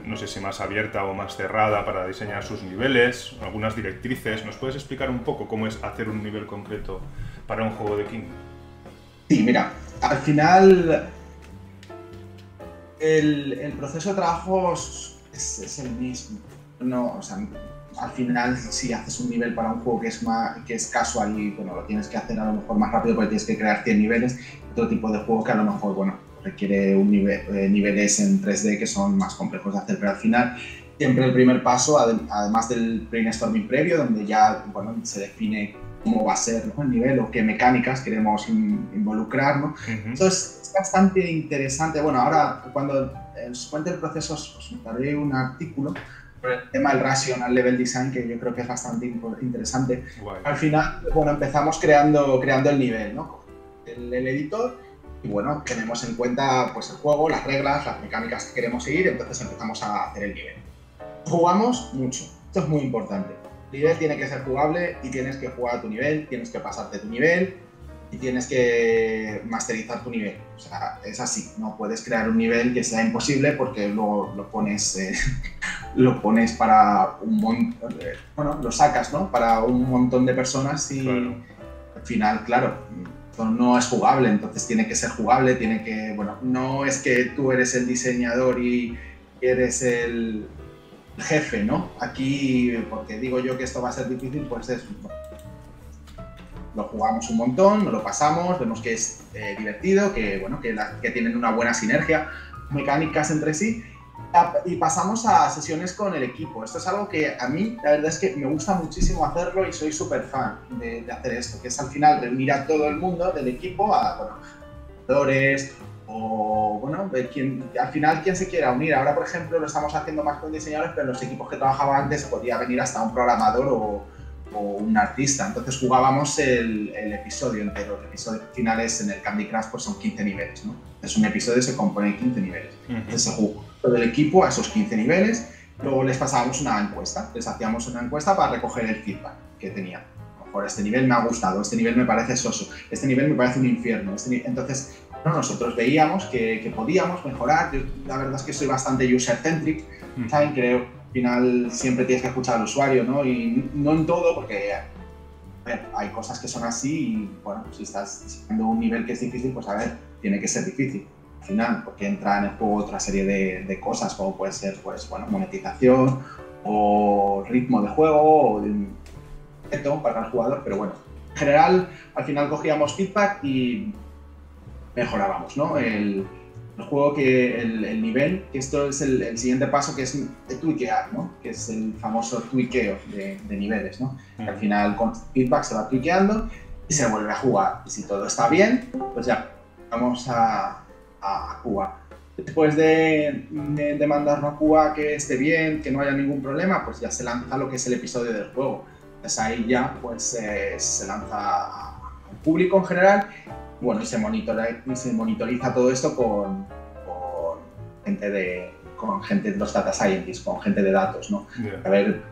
no sé si más abierta o más cerrada para diseñar sus niveles? ¿Algunas directrices? ¿Nos puedes explicar un poco cómo es hacer un nivel concreto para un juego de King? Sí, mira, al final el proceso de trabajo es el mismo. No, o sea, al final, si haces un nivel para un juego que es casual y bueno, lo tienes que hacer a lo mejor más rápido porque tienes que crear 100 niveles, otro tipo de juego que a lo mejor bueno, requiere niveles en 3D que son más complejos de hacer, pero al final siempre el primer paso, además del brainstorming previo, donde ya bueno, se define cómo va a ser, ¿no? El nivel o qué mecánicas queremos involucrar, ¿no? Entonces es bastante interesante. Bueno, ahora cuando os cuente el proceso os daré un artículo por el tema del Rational Level Design, que yo creo que es bastante interesante. Guay. Al final, bueno, empezamos creando el nivel, ¿no? El editor, y bueno, tenemos en cuenta pues el juego, las reglas, las mecánicas que queremos seguir, entonces empezamos a hacer el nivel. Jugamos mucho, esto es muy importante. El nivel tiene que ser jugable y tienes que jugar a tu nivel, tienes que pasarte tu nivel y tienes que masterizar tu nivel. O sea, es así, no puedes crear un nivel que sea imposible porque luego lo pones para un montón, bueno, lo sacas, ¿no? Para un montón de personas y claro. Al final, claro, no es jugable, entonces tiene que ser jugable, bueno, no es que tú eres el diseñador y eres el jefe, ¿no? Aquí, porque digo yo que esto va a ser difícil, pues lo jugamos un montón, nos lo pasamos, vemos que es divertido, que, bueno, que tienen una buena sinergia, mecánicas entre sí, y pasamos a sesiones con el equipo. Esto es algo que a mí, la verdad es que me gusta muchísimo hacerlo y soy súper fan de hacer esto, que es al final reunir a todo el mundo del equipo, a jugadores, o bueno, al final quien se quiera unir. Ahora, por ejemplo, lo estamos haciendo más con diseñadores, pero en los equipos que trabajaba antes podía venir hasta un programador o un artista. Entonces jugábamos el episodio entero. El episodio finales en el Candy Crush pues son 15 niveles, ¿no? Entonces un episodio se compone de 15 niveles. Entonces se juega todo el equipo a esos 15 niveles luego les pasábamos una encuesta, les hacíamos una encuesta para recoger el feedback que tenían. A lo mejor este nivel me ha gustado, este nivel me parece soso, este nivel me parece un infierno. Entonces, bueno, nosotros veíamos que podíamos mejorar. Yo, la verdad es que soy bastante user-centric, ¿saben? Creo que al final siempre tienes que escuchar al usuario, ¿no? Y no en todo, porque a ver, hay cosas que son así y, bueno, si estás diseñando un nivel que es difícil, pues a ver, tiene que ser difícil. Al final, porque entra en el juego otra serie de cosas, como puede ser, pues, bueno, monetización o ritmo de juego o reto para el jugador, pero bueno, en general, al final cogíamos feedback y mejorábamos, ¿no? El juego, el nivel, que esto es el siguiente paso, que es de tweakear, ¿no? Que es el famoso tweakeo de niveles, ¿no? Que al final con feedback se va tweakeando y se vuelve a jugar. Y si todo está bien, pues ya vamos a Cuba. Después de mandarlo a Cuba que esté bien, que no haya ningún problema, pues ya se lanza lo que es el episodio del juego. Entonces ahí ya pues se lanza al público en general, bueno, y se monitoriza todo esto con gente de los data scientists, con gente de datos, ¿no? Yeah. A ver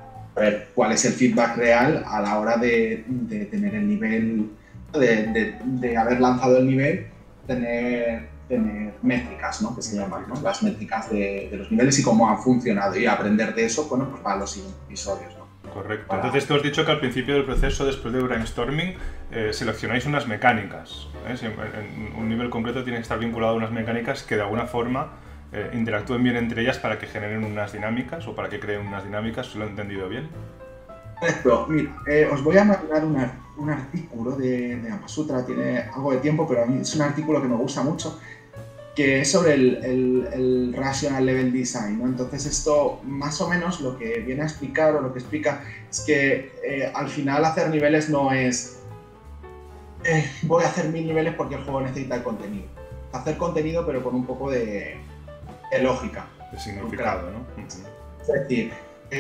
cuál es el feedback real a la hora de tener el nivel, de haber lanzado el nivel, tener métricas, ¿no? Que se llaman, ¿no? Las métricas de los niveles y cómo han funcionado, y aprender de eso, bueno, pues para los siguientes episodios, ¿no? Correcto. Entonces tú has dicho que al principio del proceso, después de brainstorming, seleccionáis unas mecánicas, ¿eh? Si en un nivel concreto tiene que estar vinculado a unas mecánicas que de alguna forma interactúen bien entre ellas para que generen unas dinámicas o para que creen unas dinámicas. ¿Lo he entendido bien? Correcto. Mira, os voy a mandar un artículo de Apasutra, tiene algo de tiempo, pero a mí es un artículo que me gusta mucho, que es sobre el Rational Level Design, ¿no? Entonces esto, más o menos, lo que viene a explicar, o lo que explica, es que al final hacer niveles no es voy a hacer 1000 niveles porque el juego necesita el contenido. Hacer contenido, pero con un poco de lógica. De significado, ¿no? Es decir,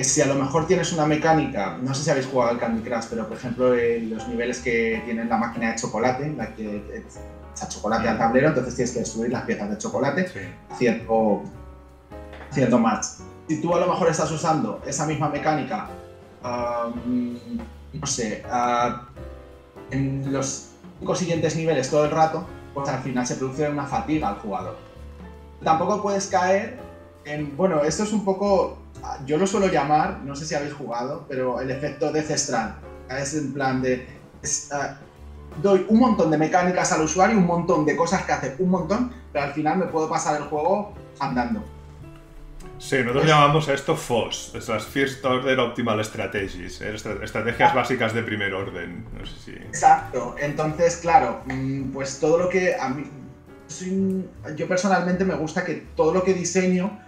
si a lo mejor tienes una mecánica, no sé si habéis jugado al Candy Crush, pero por ejemplo los niveles que tienen la máquina de chocolate, la que echa chocolate al tablero, entonces tienes que destruir las piezas de chocolate, Sí. haciendo match. Si tú a lo mejor estás usando esa misma mecánica, no sé, en los 5 siguientes niveles todo el rato, pues al final se produce una fatiga al jugador. Tampoco puedes caer en, bueno, esto es un poco, yo lo suelo llamar, no sé si habéis jugado, pero el efecto Death Strand. Es en plan de, doy un montón de mecánicas al usuario, un montón de cosas que hace, un montón, pero al final me puedo pasar el juego andando. Sí, nosotros llamamos a esto FOS, las First Order Optimal Strategies, estrategias básicas de primer orden. No sé si... Exacto, entonces claro, pues todo lo que a mí, yo personalmente me gusta que todo lo que diseño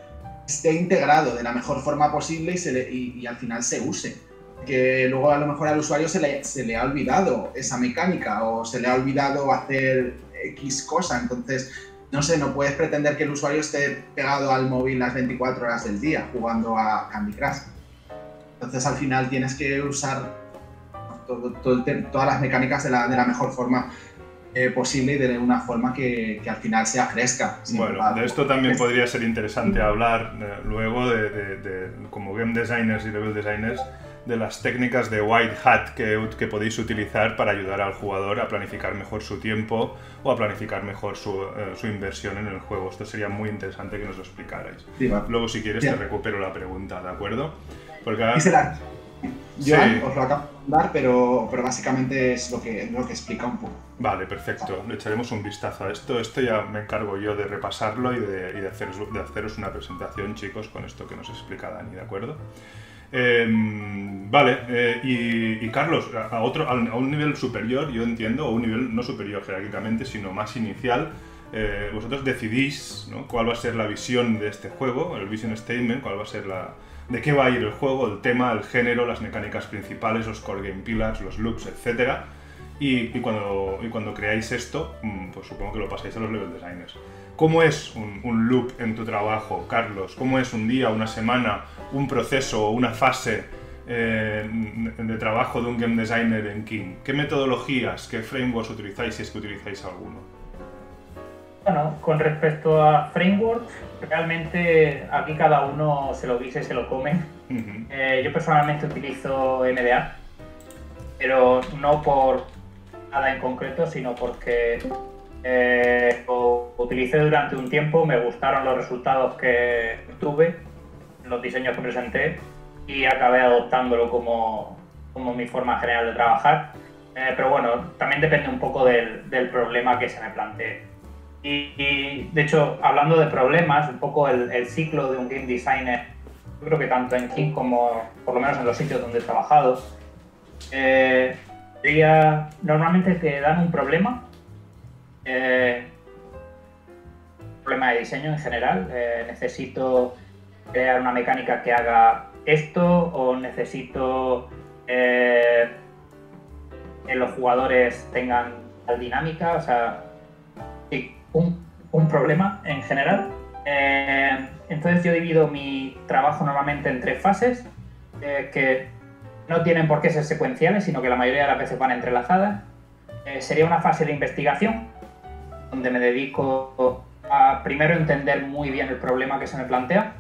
esté integrado de la mejor forma posible y al final se use. Que luego a lo mejor al usuario se le ha olvidado esa mecánica o se le ha olvidado hacer X cosa, entonces no sé, no puedes pretender que el usuario esté pegado al móvil las 24 horas del día jugando a Candy Crush. Entonces al final tienes que usar todas las mecánicas de la mejor forma posible y de una forma que al final sea fresca. Bueno, de esto también podría ser interesante hablar luego como game designers y level designers, de las técnicas de white hat que podéis utilizar para ayudar al jugador a planificar mejor su tiempo o a planificar mejor su inversión en el juego. Esto sería muy interesante que nos lo explicarais. Sí, va. Luego, si quieres, te recupero la pregunta, ¿de acuerdo? Porque ahora... Joan, Sí. os lo acabo de dar, pero básicamente es lo que explica un poco. Vale, perfecto. Le echaremos un vistazo a esto. Esto ya me encargo yo de repasarlo y de haceros una presentación, chicos, con esto que nos explica Dani, ¿de acuerdo? Vale, y Carlos, a un nivel superior, yo entiendo, o un nivel no superior jerárquicamente, sino más inicial, vosotros decidís, ¿no?, cuál va a ser la visión de este juego, el vision statement, cuál va a ser de qué va a ir el juego, el tema, el género, las mecánicas principales, los core game pillars, los loops, etc. Y cuando creáis esto, pues supongo que lo pasáis a los level designers. ¿Cómo es un loop en tu trabajo, Carlos? ¿Cómo es un día, una semana, un proceso o una fase de trabajo de un game designer en King? ¿Qué metodologías, qué frameworks utilizáis, si es que utilizáis alguno? Bueno, con respecto a frameworks, realmente aquí cada uno se lo guisa y se lo come. Yo personalmente utilizo MDA, pero no por nada en concreto, sino porque lo utilicé durante un tiempo, me gustaron los resultados que tuve, los diseños que presenté y acabé adoptándolo como mi forma general de trabajar. Pero bueno, también depende un poco del problema que se me plantee. Y de hecho, hablando de problemas, un poco el ciclo de un game designer, yo creo que tanto en King como por lo menos en los sitios donde he trabajado, sería normalmente te dan un problema de diseño en general. Necesito crear una mecánica que haga esto, o necesito que los jugadores tengan tal dinámica, o sea, sí, un problema en general. Entonces yo divido mi trabajo normalmente en 3 fases que no tienen por qué ser secuenciales, sino que la mayoría de las veces van entrelazadas. Sería una fase de investigación, donde me dedico a primero entender muy bien el problema que se me plantea,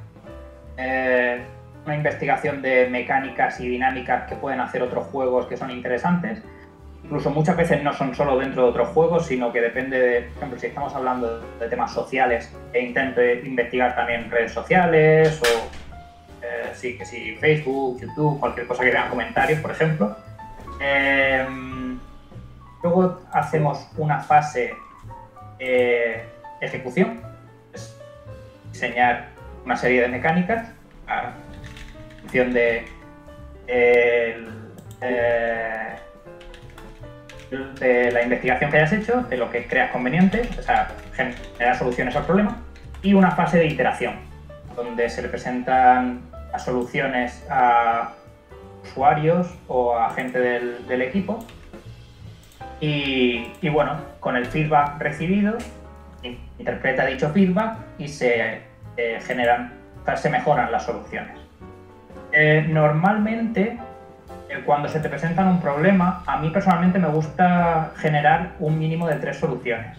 una investigación de mecánicas y dinámicas que pueden hacer otros juegos que son interesantes. Incluso muchas veces no son solo dentro de otros juegos, sino que depende de, por ejemplo, si estamos hablando de temas sociales, intento investigar también redes sociales o sí, que si Facebook, YouTube, cualquier cosa que tenga comentarios, por ejemplo. Luego hacemos una fase ejecución, es diseñar una serie de mecánicas en función de la investigación que hayas hecho, de lo que creas conveniente, o sea, generar soluciones al problema, y una fase de iteración, donde se le presentan las soluciones a usuarios o a gente del equipo, y bueno, con el feedback recibido, interpreta dicho feedback y se mejoran las soluciones. Normalmente, cuando se te presentan un problema, a mí personalmente me gusta generar un mínimo de 3 soluciones.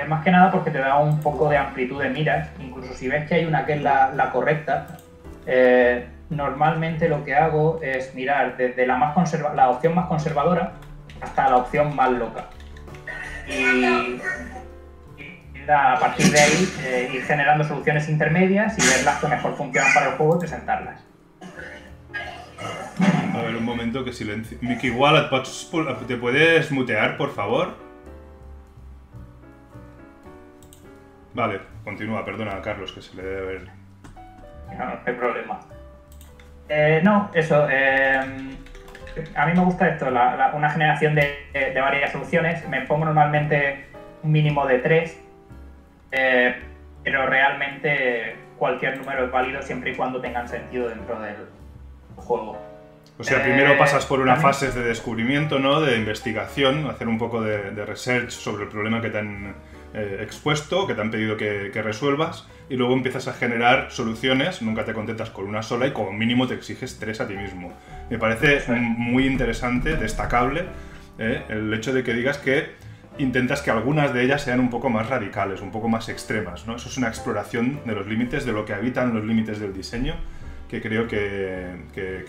Más que nada porque te da un poco de amplitud de miras. Incluso si ves que hay una que es la correcta, normalmente lo que hago es mirar desde la opción más conservadora hasta la opción más loca. Y a partir de ahí ir generando soluciones intermedias y ver las que mejor funcionan para el juego y presentarlas. A ver, un momento, que silencio. Miqui, igual te puedes mutear, por favor. Vale, continúa, perdona, Carlos, que se le debe haber... No hay problema. No, eso. A mí me gusta esto, una generación de varias soluciones. Me pongo normalmente un mínimo de 3, pero realmente cualquier número es válido siempre y cuando tengan sentido dentro del juego. O sea, primero pasas por una fase de descubrimiento, ¿no? De investigación, hacer un poco de research sobre el problema que te han expuesto, que te han pedido que resuelvas, y luego empiezas a generar soluciones. Nunca te contentas con una sola y como mínimo te exiges 3 a ti mismo. Me parece muy interesante, destacable, el hecho de que digas que intentas que algunas de ellas sean un poco más radicales, un poco más extremas, ¿no? Eso es una exploración de los límites, de lo que habitan los límites del diseño, que creo que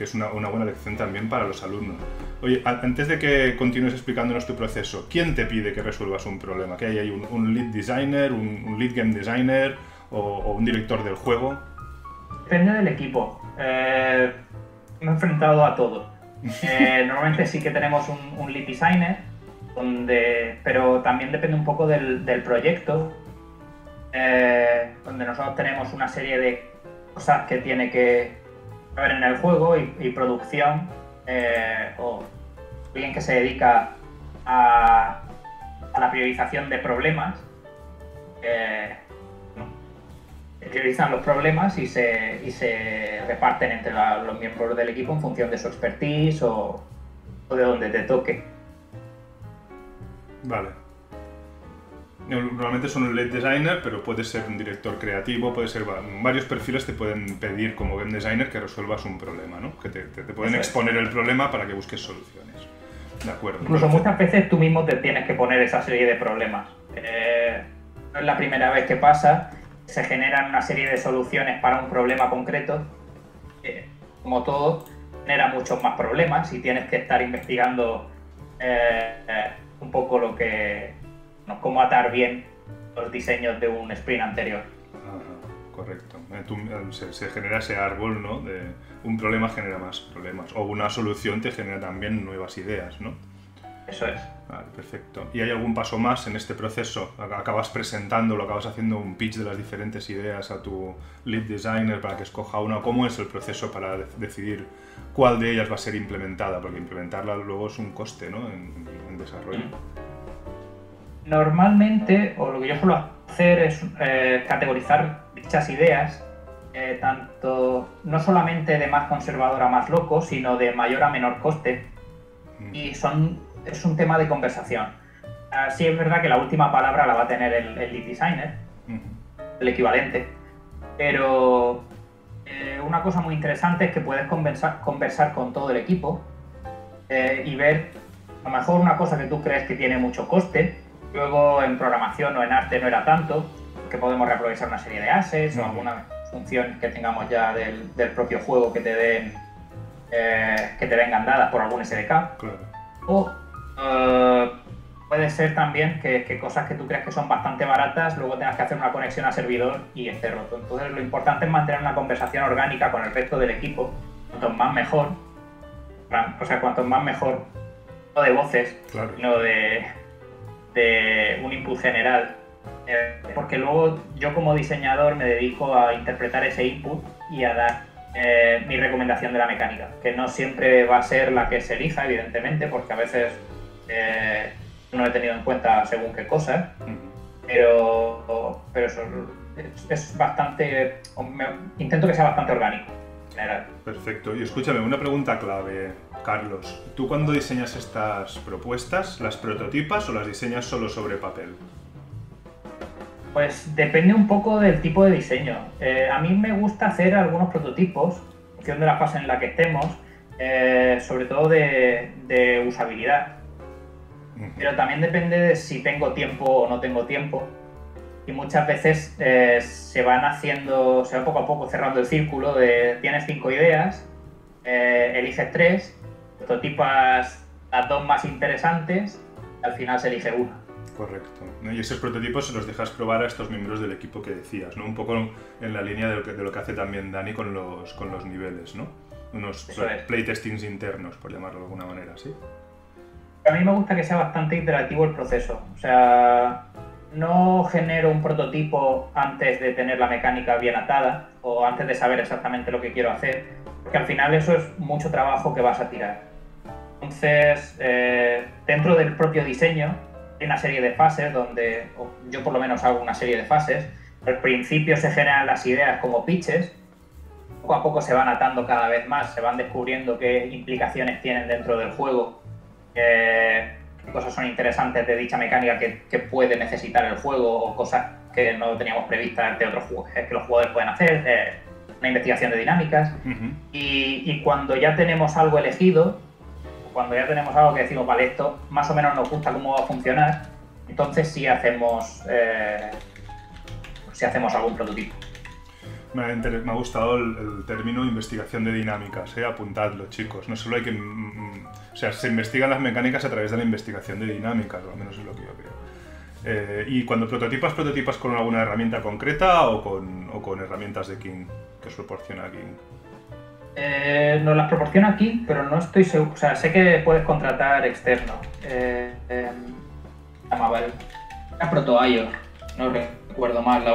es una buena lección también para los alumnos. Oye, antes de que continúes explicándonos tu proceso, ¿quién te pide que resuelvas un problema? ¿Que hay ahí un lead designer, un lead game designer o un director del juego? Depende del equipo. Me he enfrentado a todo. Normalmente sí que tenemos un lead designer, pero también depende un poco del proyecto, donde nosotros tenemos una serie de cosas que tiene que haber en el juego y producción, o alguien que se dedica a la priorización de problemas, priorizan los problemas y se reparten entre los miembros del equipo en función de su expertise o de donde te toque. Vale. Normalmente son un lead designer, pero puede ser un director creativo, puede ser varios perfiles te pueden pedir como game designer que resuelvas un problema, ¿no? Que te pueden exponer el problema para que busques soluciones. De acuerdo. Incluso muchas veces tú mismo te tienes que poner esa serie de problemas. no es la primera vez que pasa, se generan una serie de soluciones para un problema concreto. Como todo, genera muchos más problemas y tienes que estar investigando un poco cómo atar bien los diseños de un sprint anterior. Correcto. Se genera ese árbol, ¿no? De un problema genera más problemas. O una solución te genera también nuevas ideas, ¿no? Eso es. Vale, perfecto. ¿Y hay algún paso más en este proceso? ¿Acabas presentándolo, acabas haciendo un pitch de las diferentes ideas a tu lead designer para que escoja una? ¿Cómo es el proceso para decidir cuál de ellas va a ser implementada? Porque implementarla luego es un coste, ¿no? en desarrollo. Normalmente, o lo que yo suelo hacer es categorizar dichas ideas, tanto no solamente de más conservador a más loco, sino de mayor a menor coste. Y es un tema de conversación. Sí es verdad que la última palabra la va a tener el lead designer, el equivalente, pero una cosa muy interesante es que puedes conversar con todo el equipo y ver a lo mejor una cosa que tú crees que tiene mucho coste, luego en programación o en arte no era tanto, que podemos reaprovechar una serie de assets o algunas funciones que tengamos ya del propio juego que te vengan dadas por algún SDK. Claro. O puede ser también que cosas que tú crees que son bastante baratas, luego tengas que hacer una conexión a servidor y esté roto. Entonces lo importante es mantener una conversación orgánica con el resto del equipo, cuanto más mejor. O sea, cuanto más mejor, no de voces, Claro. sino de un input general. Porque luego yo como diseñador me dedico a interpretar ese input y a dar mi recomendación de la mecánica, que no siempre va a ser la que se elija, evidentemente, porque a veces no he tenido en cuenta según qué cosas, pero eso es bastante... Intento que sea bastante orgánico, en general. Perfecto. Y escúchame, una pregunta clave, Carlos. ¿Tú cuando diseñas estas propuestas, las prototipas o las diseñas solo sobre papel? Pues depende un poco del tipo de diseño. A mí me gusta hacer algunos prototipos, en función de la fase en la que estemos, sobre todo de usabilidad. Pero también depende de si tengo tiempo o no tengo tiempo. Y muchas veces se va poco a poco cerrando el círculo de tienes 5 ideas, eliges 3, prototipas las 2 más interesantes, y al final se elige una. Correcto. ¿No? Y esos prototipos se los dejas probar a estos miembros del equipo que decías, ¿no? Un poco en la línea de lo que hace también Dani con los niveles, ¿no? Unos playtestings internos, por llamarlo de alguna manera, ¿sí? A mí me gusta que sea bastante interactivo el proceso. O sea, no genero un prototipo antes de tener la mecánica bien atada o antes de saber exactamente lo que quiero hacer, porque al final eso es mucho trabajo que vas a tirar. Entonces, dentro del propio diseño, hay una serie de fases donde, yo por lo menos hago una serie de fases. Al principio se generan las ideas como pitches, poco a poco se van atando cada vez más, se van descubriendo qué implicaciones tienen dentro del juego, qué cosas son interesantes de dicha mecánica que puede necesitar el juego o cosas que no teníamos previstas de otros juegos que los jugadores pueden hacer, una investigación de dinámicas. Y cuando ya tenemos algo elegido, cuando ya tenemos algo que decimos, vale, esto más o menos nos gusta cómo va a funcionar, entonces sí hacemos algún prototipo. Me ha gustado el término investigación de dinámicas, apuntadlo, chicos. No solo hay que... o sea, se investigan las mecánicas a través de la investigación de dinámicas, o al menos es lo que yo creo. Y cuando prototipas con alguna herramienta concreta o con herramientas de King que os proporciona King. Nos las proporciona King, pero no estoy seguro. O sea, sé que puedes contratar externo. Llamaba era Proto.io, no recuerdo más, la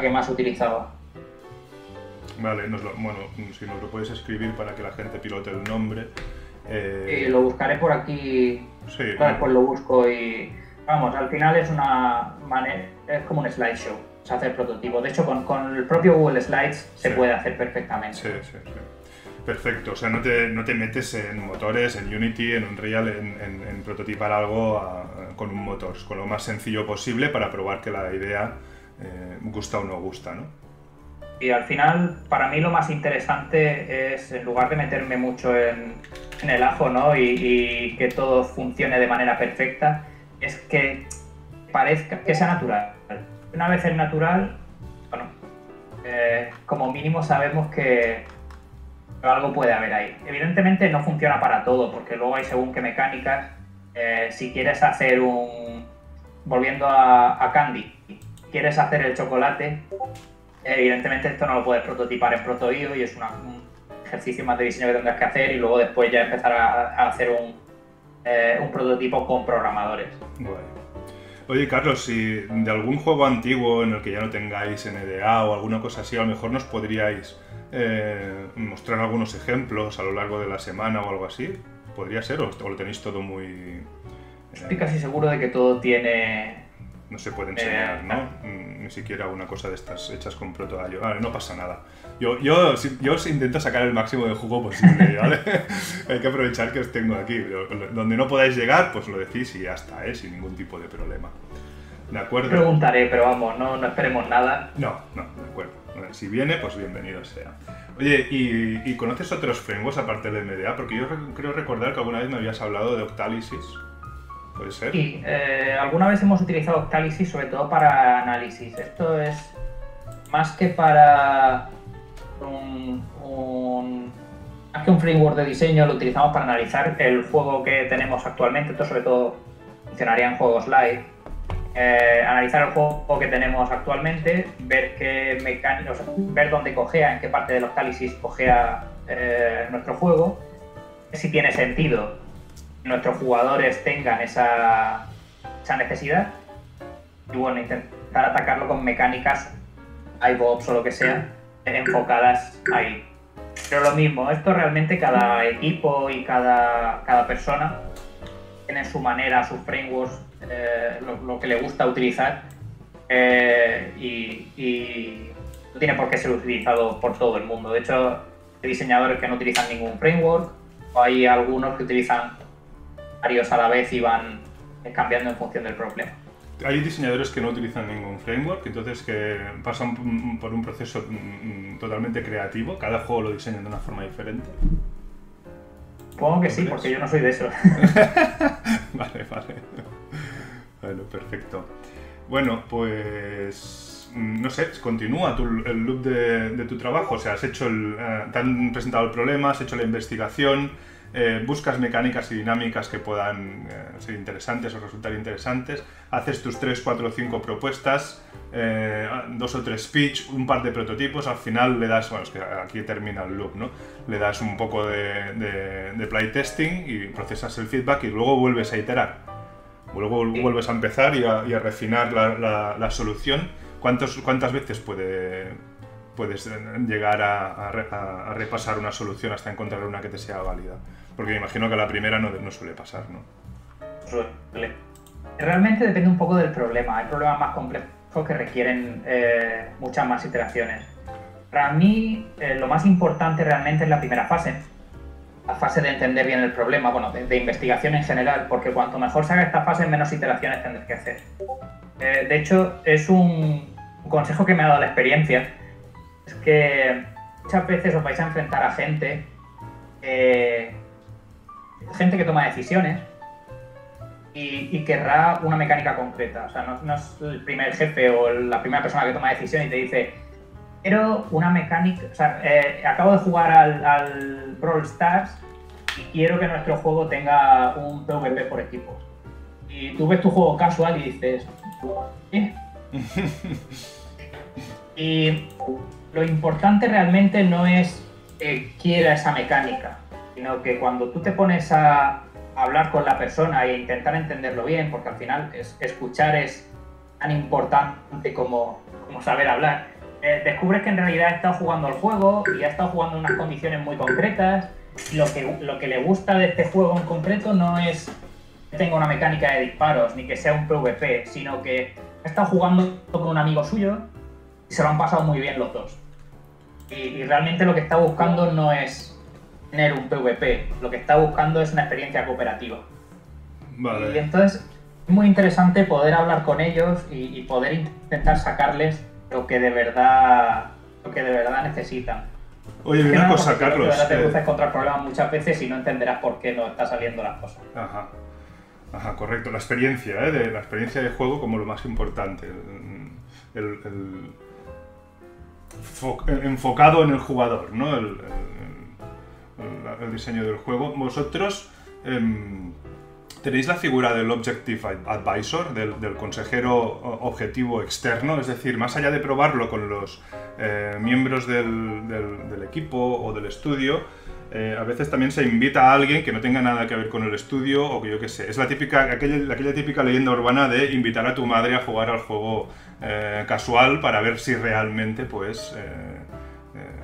que más utilizaba. Vale, bueno, si nos lo puedes escribir para que la gente pilote el nombre. Lo buscaré por aquí, sí, después lo busco y... Vamos, al final es es como un slideshow, se hace el prototipo. De hecho, con el propio Google Slides se puede hacer perfectamente. Sí. Perfecto, o sea, no te metes en motores, en Unity, en Unreal, en prototipar algo con un motor, con lo más sencillo posible para probar que la idea gusta o no gusta, ¿no? Y al final, para mí lo más interesante es, en lugar de meterme mucho en el ajo, ¿no? y que todo funcione de manera perfecta, es que parezca, que sea natural. Una vez es natural, bueno, como mínimo sabemos que algo puede haber ahí. Evidentemente no funciona para todo, porque luego hay según qué mecánicas. Si quieres hacer volviendo a Candy, quieres hacer el chocolate, evidentemente esto no lo puedes prototipar en Proto.io y es un ejercicio más de diseño que tendrás que hacer y luego después ya empezar a hacer un prototipo con programadores. Bueno. Oye, Carlos, si de algún juego antiguo en el que ya no tengáis NDA o alguna cosa así, a lo mejor nos podríais mostrar algunos ejemplos a lo largo de la semana o algo así. ¿Podría ser? ¿O lo tenéis todo muy...? Estoy casi seguro de que todo tiene... No se puede enseñar, ¿no? Ni siquiera una cosa de estas hechas con Proto.io. Vale, no pasa nada. Yo intento sacar el máximo de jugo posible, ¿vale? Hay que aprovechar que os tengo aquí. Donde no podáis llegar, pues lo decís y ya está, sin ningún tipo de problema. ¿De acuerdo? Preguntaré, pero vamos, no esperemos nada. No, de acuerdo. Si viene, pues bienvenido sea. Oye, ¿y conoces otros frameworks aparte del MDA? Porque yo creo recordar que alguna vez me habías hablado de Octalysis. ¿Puede ser? Sí, alguna vez hemos utilizado Octalysis sobre todo para análisis. Esto es más que para más que un framework de diseño, lo utilizamos para analizar el juego que tenemos actualmente. Esto sobre todo funcionaría en juegos live. Analizar el juego que tenemos actualmente, ver qué mecánicos, ver dónde cojea, en qué parte del Octalysis cojea nuestro juego, si tiene sentido que nuestros jugadores tengan esa necesidad y bueno, intentar atacarlo con mecánicas iBox o lo que sea enfocadas ahí. Pero lo mismo, esto realmente cada equipo y cada persona tiene su manera, sus frameworks, lo que le gusta utilizar y no tiene por qué ser utilizado por todo el mundo. De hecho, hay diseñadores que no utilizan ningún framework o hay algunos que utilizan varios a la vez y van cambiando en función del problema. Hay diseñadores que no utilizan ningún framework, entonces que pasan por un proceso totalmente creativo, cada juego lo diseñan de una forma diferente. Supongo que sí, porque yo no soy de eso. Vale. Bueno, perfecto. Bueno, pues no sé, continúa el loop de tu trabajo. O sea, te han presentado el problema, has hecho la investigación, buscas mecánicas y dinámicas que puedan ser interesantes o resultar interesantes, haces tus 3, 4 o 5 propuestas, 2 o 3 pitch, un par de prototipos, al final le das, bueno, es que aquí termina el loop, ¿no? Le das un poco de playtesting y procesas el feedback y luego vuelves a iterar. Luego vuelves a empezar y a refinar la solución. ¿Cuántas veces puedes llegar a repasar una solución hasta encontrar una que te sea válida? Porque me imagino que a la primera no suele pasar, ¿no? Realmente depende un poco del problema. Hay problemas más complejos que requieren muchas más iteraciones. Para mí, lo más importante realmente es la primera fase. La fase de entender bien el problema, bueno, de investigación en general, porque cuanto mejor se haga esta fase, menos iteraciones tendrás que hacer. De hecho, es un consejo que me ha dado la experiencia. Es que muchas veces os vais a enfrentar a gente que toma decisiones y querrá una mecánica concreta. O sea, no es el primer jefe o la primera persona que toma decisión y te dice quiero una mecánica, o sea, acabo de jugar al Brawl Stars y quiero que nuestro juego tenga un PvP por equipo. Y tú ves tu juego casual y dices ¿qué? Y lo importante realmente no es que quiera esa mecánica, sino que cuando tú te pones a hablar con la persona e intentar entenderlo bien, porque al final escuchar es tan importante como saber hablar, descubres que en realidad ha estado jugando el juego y ha estado jugando en unas condiciones muy concretas y lo que le gusta de este juego en concreto no es que tenga una mecánica de disparos ni que sea un PvP, sino que ha estado jugando con un amigo suyo y se lo han pasado muy bien los dos. Y realmente lo que está buscando no es tener un PvP, lo que está buscando es una experiencia cooperativa. Vale. Y entonces es muy interesante poder hablar con ellos y poder intentar sacarles lo que de verdad necesitan. Oye, una cosa, Carlos. Te cruces contra el problema muchas veces y no entenderás por qué no están saliendo las cosas. Ajá. Ajá, correcto. La experiencia, la experiencia de juego como lo más importante. Enfocado en el jugador, ¿no? El diseño del juego. Vosotros tenéis la figura del Objective Advisor, del consejero objetivo externo, es decir, más allá de probarlo con los miembros del equipo o del estudio, a veces también se invita a alguien que no tenga nada que ver con el estudio o que yo qué sé. Es aquella típica leyenda urbana de invitar a tu madre a jugar al juego casual para ver si realmente pues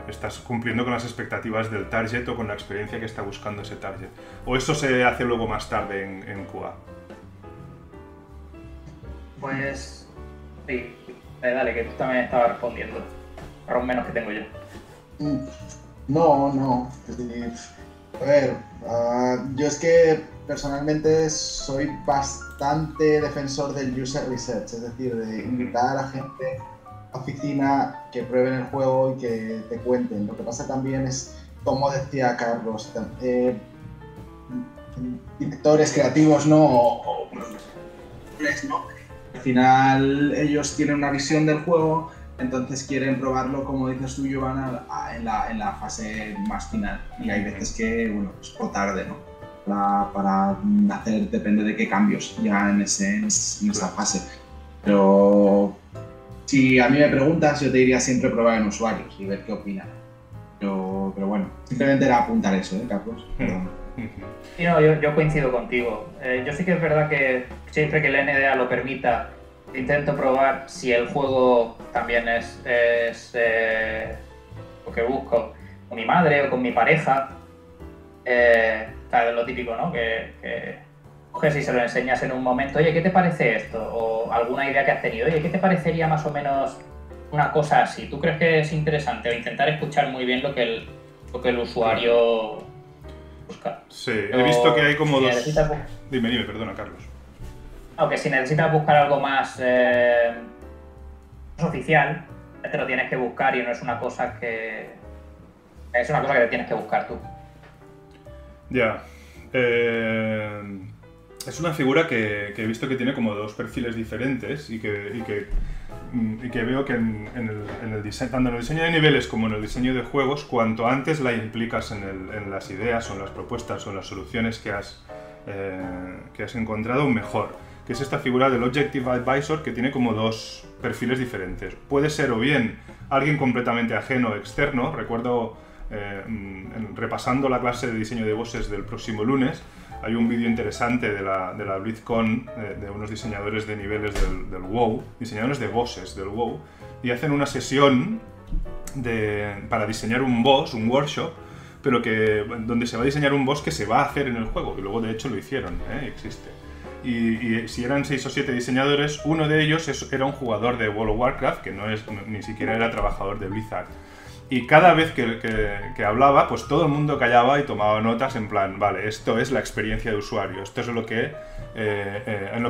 estás cumpliendo con las expectativas del target o con la experiencia que está buscando ese target. ¿O eso se hace luego más tarde en QA? Pues sí, dale, que tú también estabas respondiendo. Para un menos que tengo yo. No. A ver, yo es que personalmente soy bastante defensor del user research, es decir, de invitar a la gente a oficina que prueben el juego y que te cuenten. Lo que pasa también es, como decía Carlos, directores creativos, ¿no? Al final ellos tienen una visión del juego, entonces quieren probarlo, como dices tú, Giovanna, en la fase más final. Y hay veces que, bueno, pues por tarde, ¿no? Para hacer, depende de qué cambios ya en esa fase. Pero si a mí me preguntas, yo te diría siempre probar en usuarios y ver qué opinan. Pero bueno, simplemente era apuntar eso, Carlos. Sí, no, yo coincido contigo. Yo sí que es verdad que siempre que el NDA lo permita, intento probar si el juego también es lo que busco con mi madre o con mi pareja. Claro, lo típico, ¿no? Que coges y se lo enseñas en un momento. Oye, ¿qué te parece esto? O alguna idea que has tenido. Oye, ¿qué te parecería más o menos una cosa así? ¿Tú crees que es interesante? O intentar escuchar muy bien lo que el usuario busca. Sí, he visto que hay como dos... Dime, perdona, Carlos. Aunque si necesitas buscar algo más oficial, te lo tienes que buscar y no es una cosa que... Es una cosa que te tienes que buscar tú. Ya. Es una figura que he visto que tiene como dos perfiles diferentes y que veo que tanto en el diseño de niveles como en el diseño de juegos, cuanto antes la implicas en las ideas o en las propuestas o en las soluciones que has encontrado, mejor. Que es esta figura del Objective Advisor, que tiene como dos perfiles diferentes. Puede ser o bien alguien completamente ajeno, externo. Recuerdo, repasando la clase de diseño de bosses del próximo lunes, hay un vídeo interesante de la BlizzCon de unos diseñadores de niveles del WoW, diseñadores de bosses del WoW, y hacen una sesión para diseñar un boss, un workshop, pero donde se va a diseñar un boss que se va a hacer en el juego, y luego de hecho lo hicieron, existe. Y si eran 6 o 7 diseñadores, uno de ellos era un jugador de World of Warcraft, que ni siquiera era trabajador de Blizzard. Y cada vez que hablaba, pues todo el mundo callaba y tomaba notas en plan, vale, esto es la experiencia de usuario, esto es en lo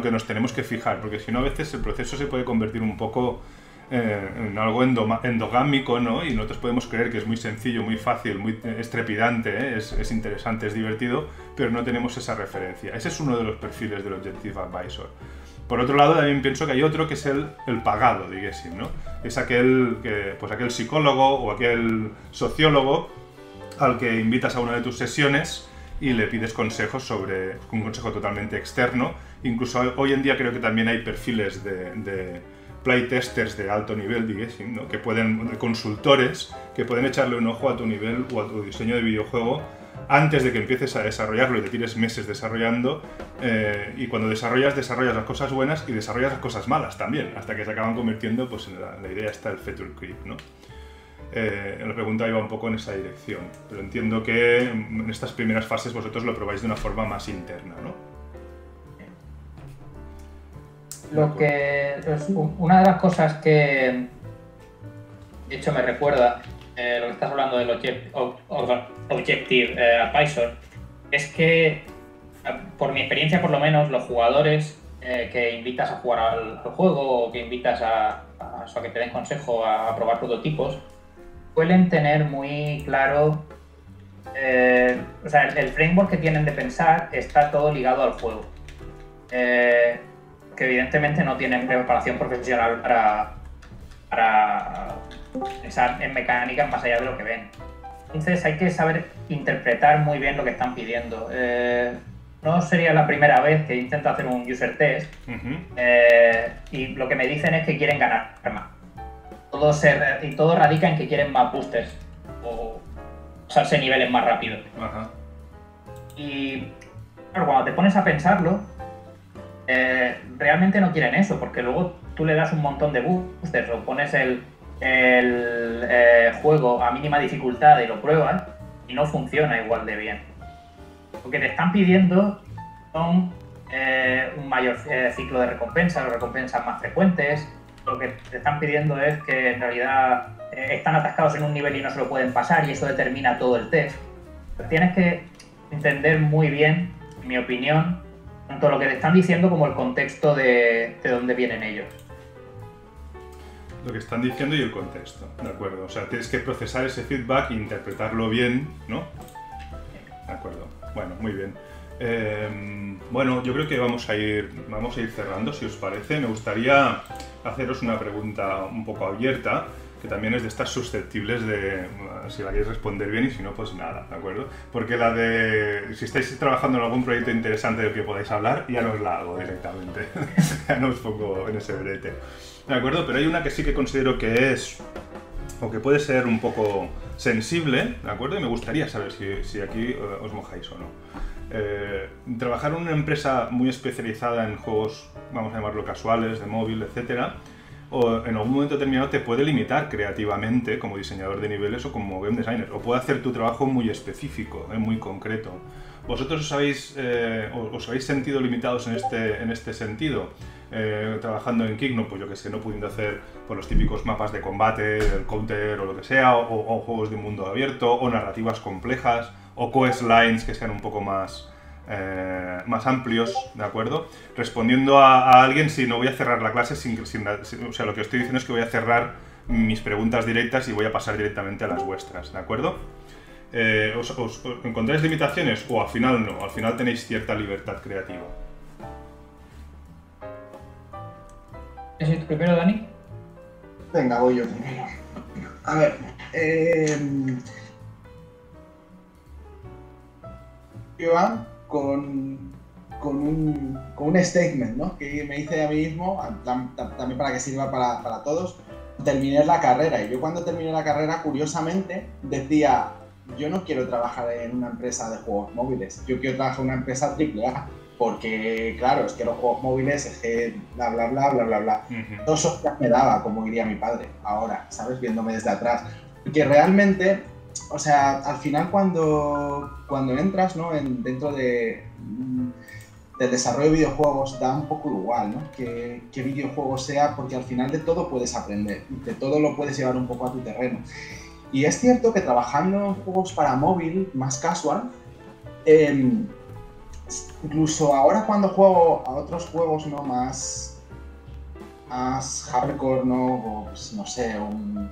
que nos tenemos que fijar, porque si no a veces el proceso se puede convertir un poco en algo endogámico, ¿no? Y nosotros podemos creer que es muy sencillo, muy fácil, muy estrepidante, es interesante, es divertido, pero no tenemos esa referencia. Ese es uno de los perfiles del Objective Advisor. Por otro lado, también pienso que hay otro que es el pagado, digamos, ¿no? Es aquel psicólogo o aquel sociólogo al que invitas a una de tus sesiones y le pides consejos sobre un consejo totalmente externo. Incluso hoy en día creo que también hay perfiles de playtesters de alto nivel, digamos, ¿no? De consultores que pueden echarle un ojo a tu nivel o a tu diseño de videojuego antes de que empieces a desarrollarlo y te tires meses desarrollando, y cuando desarrollas las cosas buenas y desarrollas las cosas malas también, hasta que se acaban convirtiendo, pues en la idea está el feature creep, ¿no? La pregunta iba un poco en esa dirección, pero entiendo que en estas primeras fases vosotros lo probáis de una forma más interna, ¿no? Una de las cosas que de hecho me recuerda lo que estás hablando del Objective Advisor es que, por mi experiencia por lo menos, los jugadores que invitas a jugar al juego o que invitas a que te den consejo a probar prototipos suelen tener muy claro, o sea, el framework que tienen de pensar está todo ligado al juego. que evidentemente no tienen preparación profesional para pensar en mecánica más allá de lo que ven. Entonces hay que saber interpretar muy bien lo que están pidiendo. No sería la primera vez que intento hacer un user test y lo que me dicen es que quieren ganar más. Todo radica en que quieren más boosters o pasarse niveles más rápido. Ajá. Y claro, cuando te pones a pensarlo, realmente no quieren eso, porque luego tú le das un montón de boosters o pones el juego a mínima dificultad y lo pruebas y no funciona igual de bien. Lo que te están pidiendo son un mayor ciclo de recompensas más frecuentes. Lo que te están pidiendo es que en realidad están atascados en un nivel y no se lo pueden pasar y eso determina todo el test. Tienes que entender muy bien, en mi opinión, tanto lo que te están diciendo como el contexto de dónde vienen ellos. Lo que están diciendo y el contexto, ¿de acuerdo? O sea, tienes que procesar ese feedback e interpretarlo bien, ¿no? De acuerdo. Bueno, muy bien. Bueno, yo creo que vamos a ir cerrando, si os parece. Me gustaría haceros una pregunta un poco abierta, que también es de estas susceptibles de si la queréis responder bien y si no, pues nada, ¿de acuerdo? Porque la de si estáis trabajando en algún proyecto interesante del que podáis hablar, ya no os la hago directamente. Ya no os pongo en ese brete. ¿De acuerdo? Pero hay una que sí que considero que es, o que puede ser un poco sensible, ¿de acuerdo? Y me gustaría saber si aquí os mojáis o no. Trabajar en una empresa muy especializada en juegos, vamos a llamarlo casuales, de móvil, etcétera, o en algún momento determinado te puede limitar creativamente como diseñador de niveles o como game designer, o puede hacer tu trabajo muy específico, muy concreto. ¿Vosotros os habéis sentido limitados en este sentido? Trabajando en Kik, no, pues yo que sé, no pudiendo hacer pues, los típicos mapas de combate, el counter o lo que sea, o juegos de mundo abierto, o narrativas complejas, o quest lines que sean un poco más amplios, ¿de acuerdo? Respondiendo a alguien, sí, no voy a cerrar la clase o sea, lo que estoy diciendo es que voy a cerrar mis preguntas directas y voy a pasar directamente a las vuestras, ¿de acuerdo? ¿Os encontráis limitaciones o al final no? Al final tenéis cierta libertad creativa. ¿Es tu primero, Dani? Venga, voy yo primero. A ver, yo con un statement, ¿no? Que me hice a mí mismo, también para que sirva para todos. Terminé la carrera y yo cuando terminé la carrera, curiosamente, decía, yo no quiero trabajar en una empresa de juegos móviles, yo quiero trabajar en una empresa AAA, porque claro, es que los juegos móviles es que bla bla bla bla bla bla. Todo eso ya me daba, como diría mi padre, ahora, ¿sabes? Viéndome desde atrás. Porque realmente, o sea, al final cuando entras, ¿no? Dentro del desarrollo de videojuegos da un poco igual, ¿no? Qué videojuego sea, porque al final de todo puedes aprender, de todo lo puedes llevar un poco a tu terreno. Y es cierto que trabajando en juegos para móvil, más casual, incluso ahora cuando juego a otros juegos, ¿no? más hardcore, ¿no? O, pues, no sé, un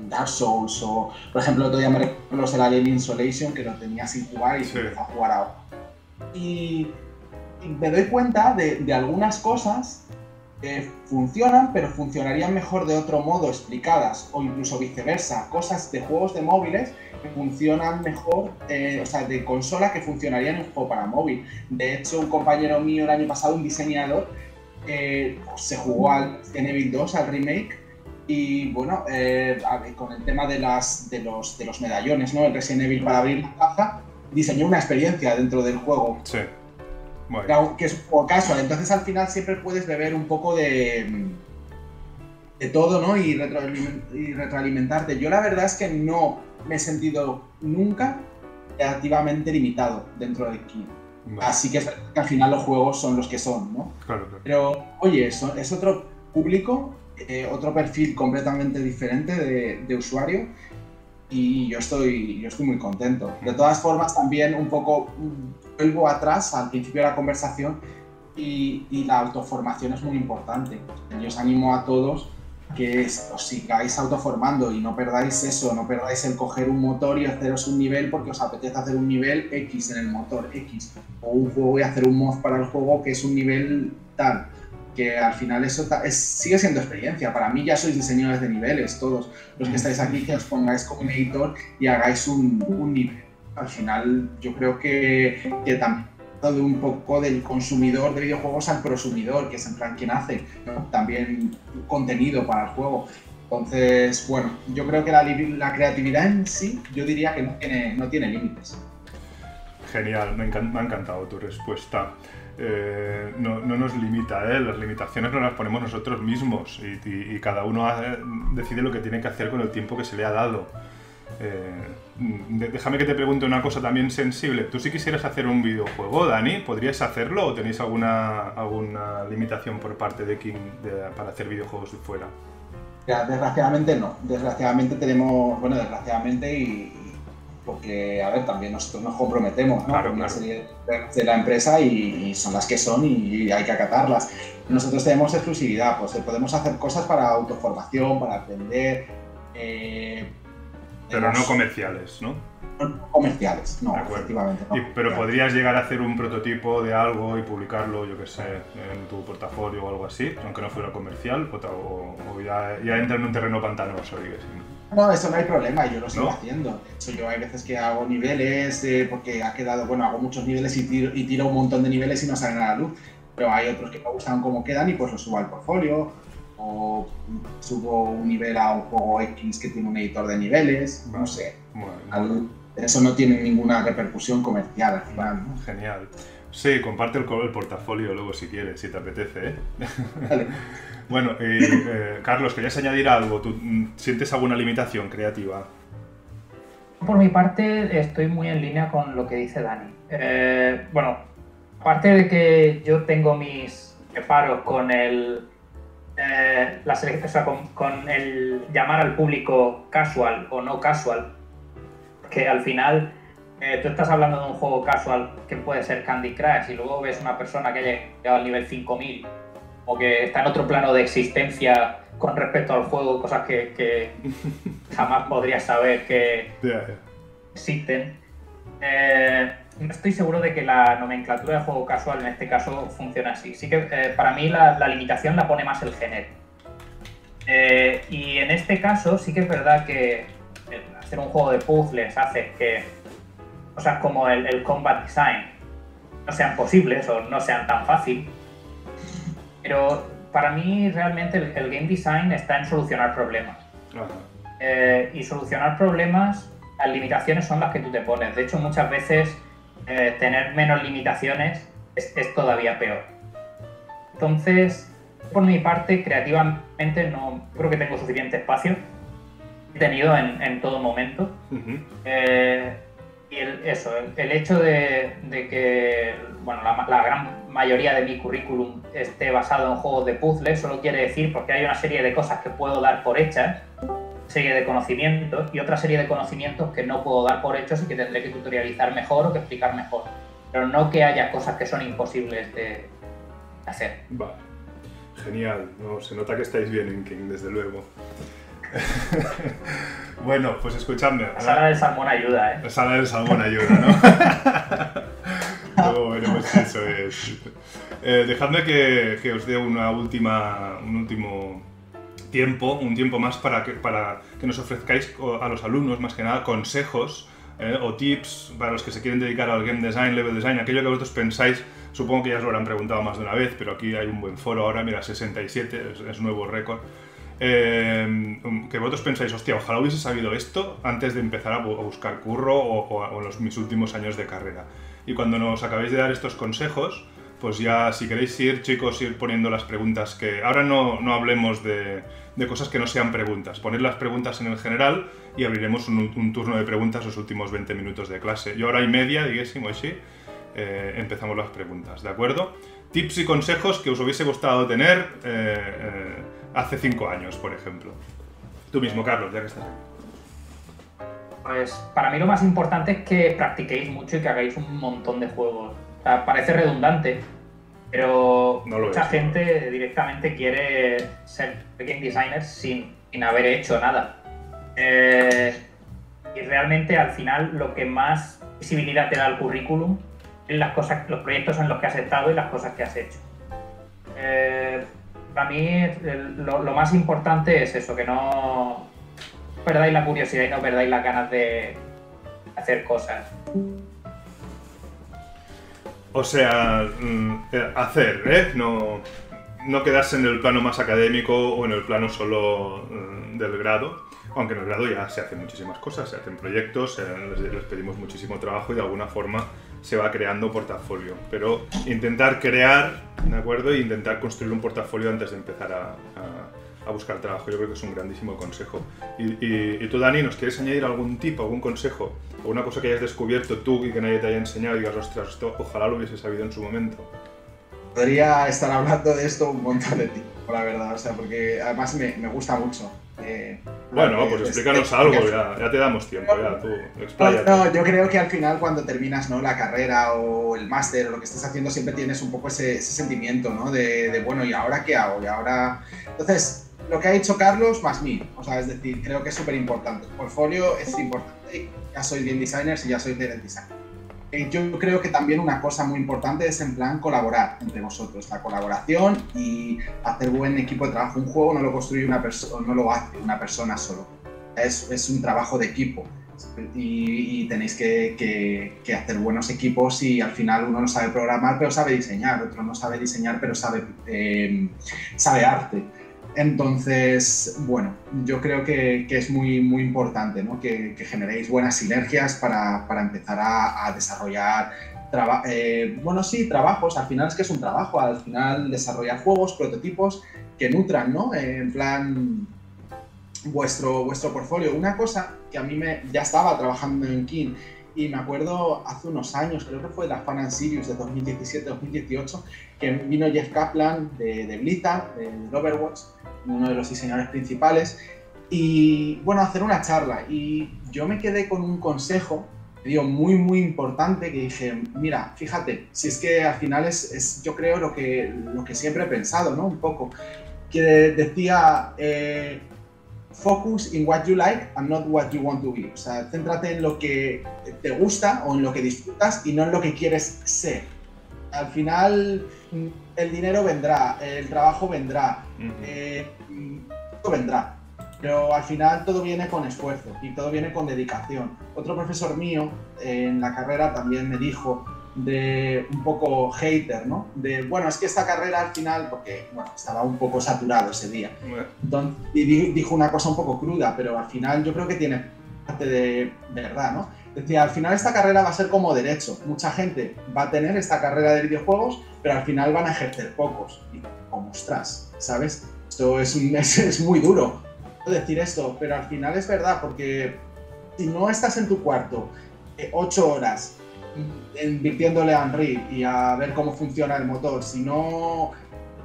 Dark Souls o, por ejemplo, el otro día me recuerdo los del Alien Isolation, que lo tenía sin jugar y se empezó a jugar ahora. Y me doy cuenta de algunas cosas que funcionan, pero funcionarían mejor de otro modo explicadas, o incluso viceversa, cosas de juegos de móviles que funcionan mejor, o sea, de consola que funcionarían en un juego para móvil. De hecho, un compañero mío el año pasado, un diseñador, se jugó al Resident Evil 2, al remake, y bueno, con el tema de los medallones, ¿no? El Resident Evil para abrir la caja, diseñó una experiencia dentro del juego. Sí. Bueno. Que es un poco casual, entonces al final siempre puedes beber un poco de todo, ¿no? Y retroalimentarte. Yo la verdad es que no me he sentido nunca creativamente limitado dentro de Kik. Vale. Así que al final los juegos son los que son, ¿no? Claro, claro. Pero, oye, es otro público, otro perfil completamente diferente de usuario, y yo estoy muy contento. De todas formas, también un poco vuelvo atrás al principio de la conversación y la autoformación es muy importante. Yo os animo a todos que os sigáis autoformando y no perdáis eso, no perdáis el coger un motor y haceros un nivel porque os apetece hacer un nivel X en el motor X, o un juego y hacer un mod para el juego que es un nivel tal, que al final eso sigue siendo experiencia. Para mí ya sois diseñadores de niveles, todos los que estáis aquí, que os pongáis como un editor y hagáis un nivel. Al final yo creo que también de un poco del consumidor de videojuegos al prosumidor, que es en plan quien hace, ¿no?, también contenido para el juego. Entonces, bueno, yo creo que la creatividad en sí, yo diría que no tiene límites. Genial, me ha encantado tu respuesta. No nos limita, las limitaciones no las ponemos nosotros mismos y cada uno decide lo que tiene que hacer con el tiempo que se le ha dado. Déjame que te pregunte una cosa también sensible. ¿Tú si quisieras hacer un videojuego, Dani, podrías hacerlo o tenéis alguna limitación por parte de King para hacer videojuegos de fuera? Ya, desgraciadamente no. Desgraciadamente tenemos, bueno, desgraciadamente y porque, a ver, también nosotros nos comprometemos, ¿no? Claro, con claro. una serie de la empresa y son las que son y hay que acatarlas. Nosotros tenemos exclusividad, pues podemos hacer cosas para autoformación, para aprender. Pero no comerciales, ¿no? No comerciales, no, De acuerdo. efectivamente. No. Pero podrías llegar a hacer un prototipo de algo y publicarlo, yo qué sé, en tu portafolio o algo así, aunque no fuera comercial, o ya entra en un terreno pantanoso, digas. No, eso no hay problema, yo lo sigo ¿No? haciendo. De hecho, yo hay veces que hago niveles, porque ha quedado, bueno, hago muchos niveles y tiro un montón de niveles y no salen a la luz. Pero hay otros que me gustan como quedan y pues los subo al portfolio. O subo un nivel a un juego X que tiene un editor de niveles, no sé. Bueno. Eso no tiene ninguna repercusión comercial al final, ¿no? Genial. Sí, comparte el portafolio luego si quieres, si te apetece, ¿eh? Vale. Bueno, Carlos, ¿querías añadir algo? ¿Tú sientes alguna limitación creativa? Por mi parte, estoy muy en línea con lo que dice Dani. Bueno, aparte de que yo tengo mis reparos con el con el llamar al público casual o no casual, que al final tú estás hablando de un juego casual que puede ser Candy Crush y luego ves una persona que haya llegado al nivel 5000 o que está en otro plano de existencia con respecto al juego, cosas que jamás podrías saber que existen. No estoy seguro de que la nomenclatura de juego casual en este caso funcione así. Sí que para mí la limitación la pone más el género. Y en este caso sí que es verdad que hacer un juego de puzzles hace que cosas como el combat design no sean posibles o no sean tan fáciles. Pero para mí realmente el game design está en solucionar problemas. Y solucionar problemas, las limitaciones son las que tú te pones. De hecho, muchas veces tener menos limitaciones es todavía peor. Entonces, por mi parte, creativamente no creo que tengo suficiente espacio. He tenido en todo momento. Y el hecho de que bueno, la gran mayoría de mi currículum esté basado en juegos de puzzles solo quiere decir porque hay una serie de cosas que puedo dar por hechas, serie de conocimientos y otra serie de conocimientos que no puedo dar por hechos y que tendré que tutorializar mejor o que explicar mejor. Pero no que haya cosas que son imposibles de hacer. Vale, genial. No, se nota que estáis bien en King, desde luego. Bueno, pues escuchadme. La sala del salmón ayuda, ¿eh? La sala del salmón ayuda, ¿no? Luego veremos si eso es. Dejadme que os dé un último tiempo más para que nos ofrezcáis a los alumnos, más que nada, consejos o tips para los que se quieren dedicar al game design, level design, aquello que vosotros pensáis. Supongo que ya os lo habrán preguntado más de una vez, pero aquí hay un buen foro ahora, mira, 67, es nuevo récord. Que vosotros pensáis, hostia, ojalá hubiese sabido esto antes de empezar a buscar curro o en mis últimos años de carrera. Y cuando nos acabéis de dar estos consejos, pues ya, si queréis ir, chicos, ir poniendo las preguntas que... Ahora no hablemos de cosas que no sean preguntas. Poned las preguntas en el general y abriremos un turno de preguntas los últimos 20 minutos de clase. Y hora y media, diguésimo así, empezamos las preguntas, ¿de acuerdo? Tips y consejos que os hubiese gustado tener hace 5 años, por ejemplo. Tú mismo, Carlos, ya que estás aquí. Pues para mí lo más importante es que practiquéis mucho y que hagáis un montón de juegos. O sea, parece redundante, Pero No lo mucha es, gente directamente quiere ser game designer sin haber hecho nada. Y realmente al final lo que más visibilidad te da el currículum es los proyectos en los que has estado y las cosas que has hecho. Para mí lo más importante es eso, que no perdáis la curiosidad y no perdáis las ganas de hacer cosas. O sea, hacer, ¿eh? No quedarse en el plano más académico o en el plano solo del grado, aunque en el grado ya se hacen muchísimas cosas, se hacen proyectos, les pedimos muchísimo trabajo y de alguna forma se va creando portafolio. Pero intentar crear, ¿de acuerdo? E intentar construir un portafolio antes de empezar a buscar trabajo. Yo creo que es un grandísimo consejo. Y tú, Dani, ¿nos quieres añadir algún tip, algún consejo? ¿Alguna cosa que hayas descubierto tú y que nadie te haya enseñado y digas, ostras, esto ojalá lo hubiese sabido en su momento? Podría estar hablando de esto un montón de tiempo, la verdad, o sea, porque además me gusta mucho. Bueno, pues explícanos algo, ya te damos tiempo, ya tú, expláyate. No, yo creo que al final cuando terminas, ¿no?, la carrera o el máster o lo que estés haciendo siempre tienes un poco ese sentimiento, ¿no?, de bueno, ¿y ahora qué hago? Y ahora... Entonces, lo que ha dicho Carlos más mí, o sea, es decir, creo que es súper importante. El portfolio es importante, ya soy game designer, si ya soy game designer. Yo creo que también una cosa muy importante es en plan colaborar entre vosotros, la colaboración y hacer buen equipo de trabajo. Un juego no lo construye una persona, no lo hace una persona solo. Es un trabajo de equipo y tenéis que hacer buenos equipos y al final uno no sabe programar pero sabe diseñar, otro no sabe diseñar pero sabe arte. Entonces, bueno, yo creo que es muy, muy importante, ¿no?, que generéis buenas sinergias para empezar a desarrollar trabajos. Al final es que es un trabajo, al final desarrollar juegos, prototipos que nutran, ¿no?, en plan vuestro portfolio. Una cosa que a mí ya estaba trabajando en King y me acuerdo hace unos años, creo que fue la Fan and Serious de 2017-2018, que vino Jeff Kaplan de Blizzard, de Overwatch, uno de los diseñadores principales, y bueno, hacer una charla. Y yo me quedé con un consejo, digo, muy, muy importante, que dije, mira, fíjate, si es que al final es yo creo lo que siempre he pensado, ¿no?, un poco, que decía... focus in what you like and not what you want to be. O sea, céntrate en lo que te gusta o en lo que disfrutas y no en lo que quieres ser. Al final, el dinero vendrá, el trabajo vendrá, todo vendrá. Pero al final todo viene con esfuerzo y todo viene con dedicación. Otro profesor mío en la carrera también me dijo, de un poco hater, ¿no?, de bueno, es que esta carrera al final, porque bueno, estaba un poco saturado ese día, entonces, y dijo una cosa un poco cruda, pero al final yo creo que tiene parte de verdad, ¿no? Decía, al final esta carrera va a ser como derecho, mucha gente va a tener esta carrera de videojuegos, pero al final van a ejercer pocos, y como ostras, ¿sabes? Esto es muy duro decir esto, pero al final es verdad, porque si no estás en tu cuarto 8 horas invirtiéndole a Unreal y a ver cómo funciona el motor, si no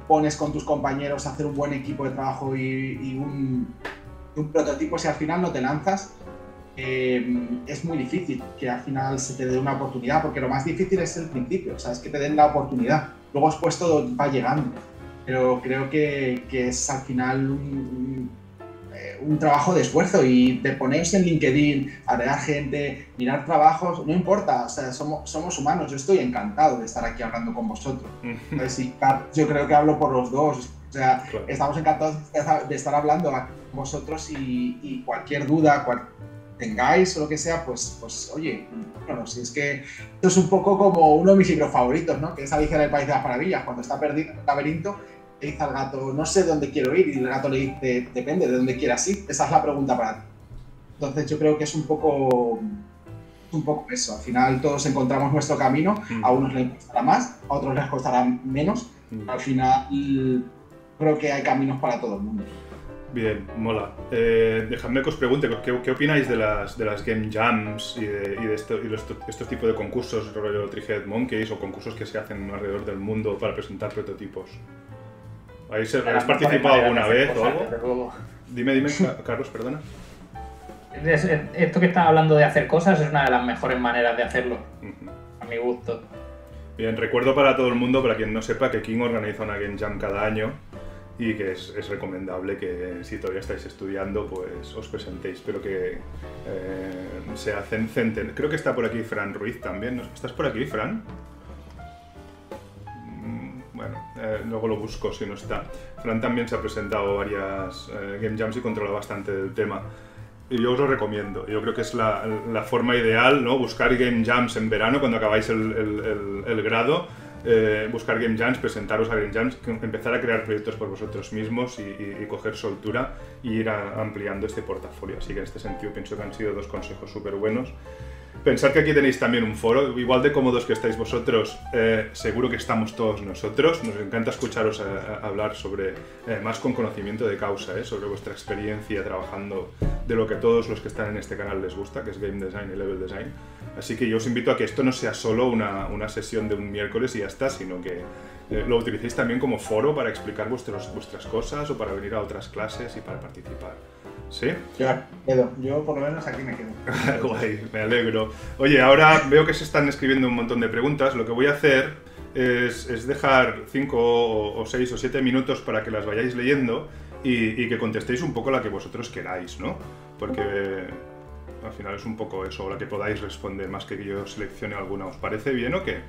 pones con tus compañeros a hacer un buen equipo de trabajo y un prototipo, si al final no te lanzas, es muy difícil que al final se te dé una oportunidad, porque lo más difícil es el principio, o sea, es que te den la oportunidad, luego después todo va llegando, pero creo que es al final un trabajo de esfuerzo y de ponerse en LinkedIn, agregar gente, mirar trabajos, no importa, o sea, somos humanos. Yo estoy encantado de estar aquí hablando con vosotros. Yo creo que hablo por los dos, o sea, claro. Estamos encantados de estar hablando con vosotros y cualquier duda, tengáis o lo que sea, pues oye, bueno, si es que esto es un poco como uno de mis libros favoritos, ¿no?, que es Alicia en el País de las Maravillas, cuando está perdido en el laberinto, le dice al gato, no sé dónde quiero ir, y el gato le dice, depende de dónde quieras ir, esa es la pregunta para ti. Entonces yo creo que es un poco eso, al final todos encontramos nuestro camino, a unos les costará más, a otros les costará menos, al final creo que hay caminos para todo el mundo. Bien, mola. Dejadme que os pregunte, ¿qué opináis de las Game Jams y de estos tipos de concursos, rollo Three-Headed Monkeys, o concursos que se hacen alrededor del mundo para presentar prototipos? ¿Habéis participado alguna vez o algo? Dime, Carlos, perdona. Esto que estás hablando de hacer cosas es una de las mejores maneras de hacerlo, a mi gusto. Bien, recuerdo para todo el mundo, para quien no sepa, que King organiza una Game Jam cada año y que es recomendable que si todavía estáis estudiando, pues os presentéis, pero que se hacen creo que está por aquí Fran Ruiz también, ¿no? ¿Estás por aquí, Fran? Bueno, luego lo busco si no está. Fran también se ha presentado varias Game Jams y controla bastante del tema. Y yo os lo recomiendo. Yo creo que es la forma ideal, ¿no? Buscar Game Jams en verano, cuando acabáis el grado. Buscar Game Jams, presentaros a Game Jams, empezar a crear proyectos por vosotros mismos y coger soltura y ir ampliando este portafolio. Así que en este sentido pienso que han sido 2 consejos súper buenos. Pensad que aquí tenéis también un foro, igual de cómodos que estáis vosotros, seguro que estamos todos nosotros. Nos encanta escucharos hablar sobre, más con conocimiento de causa, sobre vuestra experiencia trabajando de lo que todos los que están en este canal les gusta, que es Game Design y Level Design. Así que yo os invito a que esto no sea solo una sesión de un miércoles y ya está, sino que lo utilicéis también como foro para explicar vuestras cosas o para venir a otras clases y para participar. ¿Sí? Yo por lo menos aquí me quedo. Guay, me alegro. Oye, ahora veo que se están escribiendo un montón de preguntas. Lo que voy a hacer es dejar 5 o 6 o 7 minutos para que las vayáis leyendo y que contestéis un poco la que vosotros queráis, ¿no? Porque al final es un poco eso, la que podáis responder, más que yo seleccione alguna. ¿Os parece bien o qué?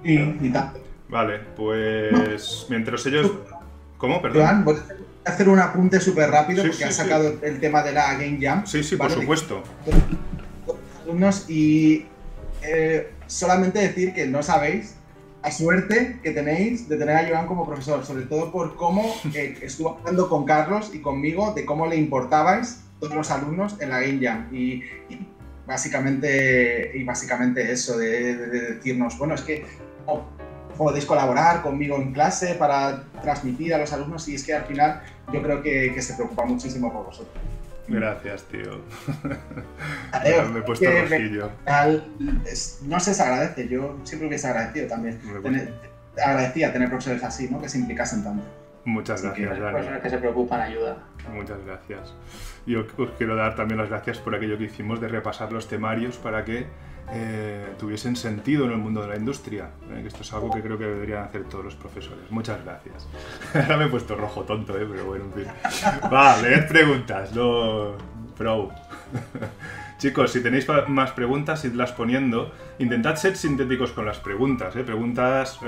Y tal. Vale, pues mientras ellos... ¿Cómo? Perdón. Joan, voy a hacer un apunte súper rápido, Sí, porque sí, has sacado el tema de la Game Jam. Sí, por ¿vale? supuesto. Alumnos, y solamente decir que no sabéis la suerte que tenéis de tener a Joan como profesor, sobre todo por cómo estuvo hablando con Carlos y conmigo de cómo le importabais todos los alumnos en la Game Jam. Y básicamente eso de decirnos, bueno, es que podéis colaborar conmigo en clase para transmitir a los alumnos, y es que al final yo creo que se preocupa muchísimo por vosotros. Gracias, tío. Adiós. Me he puesto rojillo. No se agradece, yo siempre hubiese agradecido también. Agradecía tener profesores así, ¿no? Que se implicasen tanto. Muchas gracias, Dani. Personas que se preocupan ayuda. Muchas gracias. Yo os quiero dar también las gracias por aquello que hicimos de repasar los temarios para que tuviesen sentido en el mundo de la industria, que esto es algo que creo que deberían hacer todos los profesores. Muchas gracias. Ahora me he puesto rojo tonto, pero bueno, en fin. Va, leed preguntas, no... Pro. Chicos, si tenéis más preguntas, idlas poniendo. Intentad ser sintéticos con las preguntas, preguntas,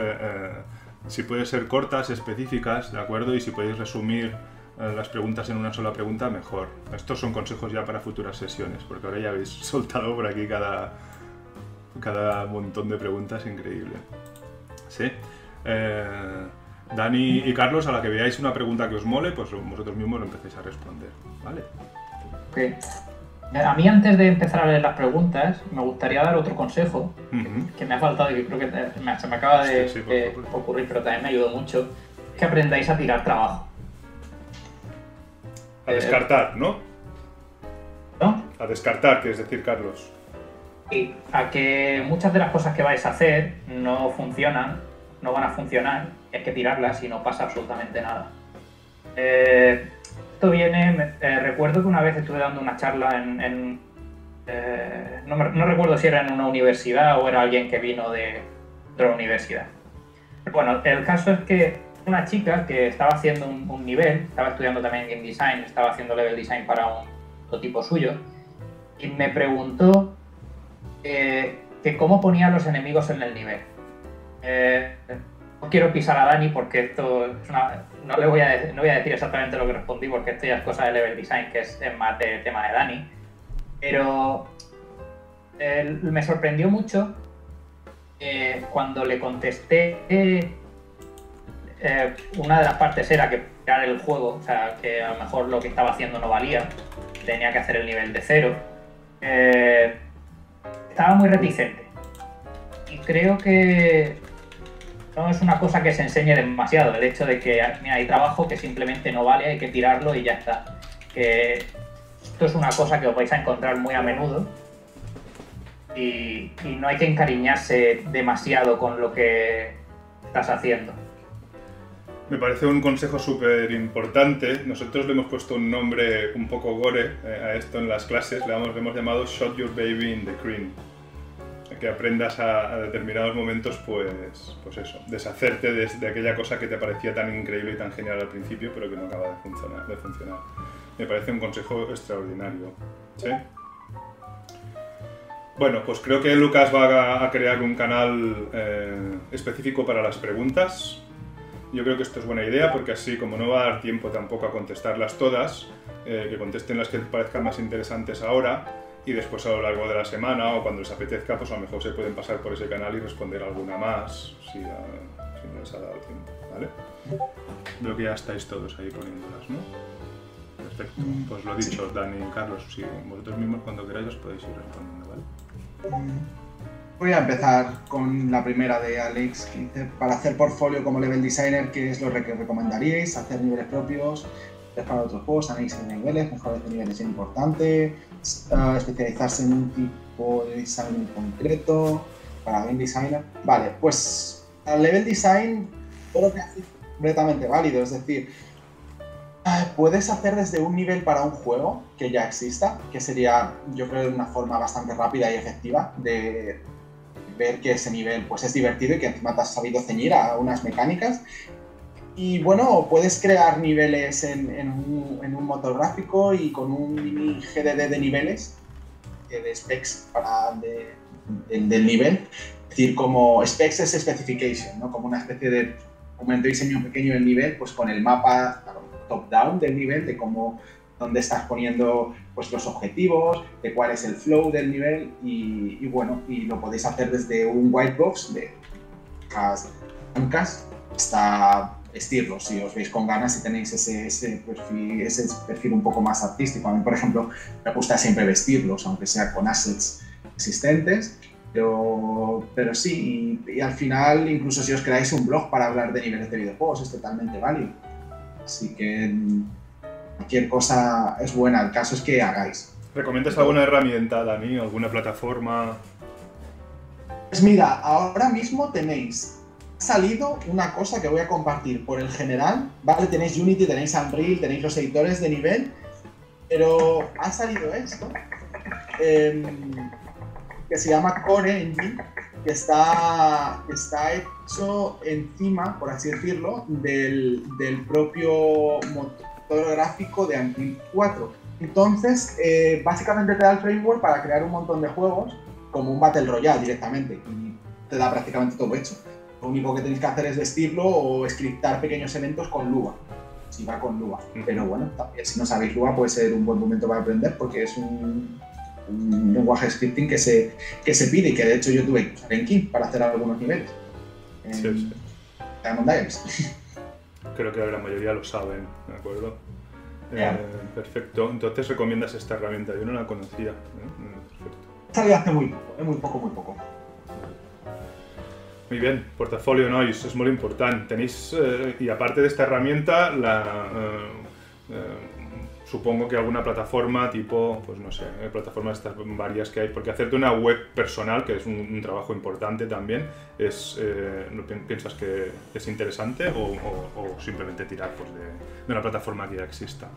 si pueden ser cortas, específicas, ¿de acuerdo? Y si podéis resumir las preguntas en una sola pregunta, mejor. Estos son consejos ya para futuras sesiones, porque ahora ya habéis soltado por aquí cada montón de preguntas, increíble. ¿Sí? Dani y Carlos, a la que veáis una pregunta que os mole, pues vosotros mismos lo empecéis a responder, ¿vale? Okay. A mí, antes de empezar a leer las preguntas, me gustaría dar otro consejo que me ha faltado y que creo que se me acaba de ocurrir, pero también me ayudó mucho, es que aprendáis a tirar trabajo. A descartar, ¿no? ¿No? A descartar, quieres decir, Carlos. Y a que muchas de las cosas que vais a hacer no funcionan, no van a funcionar, hay que tirarlas y no pasa absolutamente nada. Esto viene, recuerdo que una vez estuve dando una charla no recuerdo si era en una universidad o era alguien que vino de otra universidad. Bueno, el caso es que una chica que estaba haciendo un nivel, estaba estudiando también Game Design, estaba haciendo Level Design para un prototipo suyo, y me preguntó que cómo ponía a los enemigos en el nivel. No quiero pisar a Dani porque esto es no voy a decir exactamente lo que respondí, porque esto ya es cosa de Level Design, que es más de tema de Dani, pero me sorprendió mucho cuando le contesté. Una de las partes era que crear el juego, o sea, que a lo mejor lo que estaba haciendo no valía, tenía que hacer el nivel de 0. Estaba muy reticente y creo que no es una cosa que se enseñe demasiado, el hecho de que mira, hay trabajo que simplemente no vale, hay que tirarlo y ya está. Que esto es una cosa que os vais a encontrar muy a menudo y no hay que encariñarse demasiado con lo que estás haciendo. Me parece un consejo súper importante. Nosotros le hemos puesto un nombre un poco gore a esto en las clases, le hemos llamado Shot Your Baby in the Cream. que aprendas a determinados momentos, pues eso, deshacerte de aquella cosa que te parecía tan increíble y tan genial al principio, pero que no acaba de funcionar. Me parece un consejo extraordinario. ¿Sí? Bueno, pues creo que Lucas va a crear un canal específico para las preguntas. Yo creo que esto es buena idea, porque así, como no va a dar tiempo tampoco a contestarlas todas, que contesten las que parezcan más interesantes ahora, y después a lo largo de la semana o cuando les apetezca, pues a lo mejor se pueden pasar por ese canal y responder alguna más, si no les ha dado tiempo, ¿vale? Veo que ya estáis todos ahí poniéndolas, ¿no? Perfecto, pues lo dicho, Dani y Carlos, si vosotros mismos cuando queráis os podéis ir respondiendo, ¿vale? Voy a empezar con la primera de Alex, que dice, para hacer portfolio como level designer, ¿qué es lo que recomendaríais? ¿Hacer niveles propios? Para otros juegos, análisis de niveles, mejores de niveles es importante, especializarse en un tipo de design en concreto, para game designer. Vale, pues al level design creo que es completamente válido, es decir, puedes hacer desde un nivel para un juego que ya exista, que sería, yo creo, una forma bastante rápida y efectiva de ver que ese nivel pues es divertido y que encima te has sabido ceñir a unas mecánicas. Y bueno, puedes crear niveles en un motor gráfico y con un mini GDD de niveles, de specs del nivel. Es decir, como specs es specification, ¿no? Como una especie de documento de diseño pequeño del nivel, pues con el mapa top-down del nivel, de cómo, dónde estás poniendo pues, los objetivos, de cuál es el flow del nivel y bueno, y lo podéis hacer desde un whitebox de las bancas hasta vestirlos, si os veis con ganas y tenéis ese perfil un poco más artístico. A mí, por ejemplo, me gusta siempre vestirlos, aunque sea con assets existentes, pero sí, y al final, incluso si os creáis un blog para hablar de niveles de videojuegos, es totalmente válido. Así que cualquier cosa es buena, el caso es que hagáis. ¿Recomiendas alguna herramienta, Dani? ¿Alguna plataforma? Pues mira, ahora mismo tenéis salido una cosa que voy a compartir por el general, ¿vale? Tenéis Unity, tenéis Unreal, tenéis los editores de nivel, pero ha salido esto, que se llama Core Engine, que está hecho encima, por así decirlo, del propio motor gráfico de Unreal 4. Entonces, básicamente te da el framework para crear un montón de juegos, como un Battle Royale directamente, y te da prácticamente todo hecho. Lo único que tenéis que hacer es vestirlo o scriptar pequeños eventos con Lua, si va con Lua. Pero bueno, también, si no sabéis Lua puede ser un buen momento para aprender porque es un lenguaje de scripting que se pide y que de hecho yo tuve que usar en King para hacer algunos niveles. Sí. Diamond Dials. Creo que la gran mayoría lo saben, ¿de acuerdo? Yeah. Perfecto. Entonces recomiendas esta herramienta. Yo no la conocía. Perfecto. Salió hace muy poco. Muy bien, Portfolio Noise es muy importante. Tenéis, y aparte de esta herramienta, supongo que alguna plataforma tipo, pues no sé, plataformas estas varias que hay, porque hacerte una web personal, que es un trabajo importante también, ¿piensas que es interesante o simplemente tirar pues, de una plataforma que ya exista?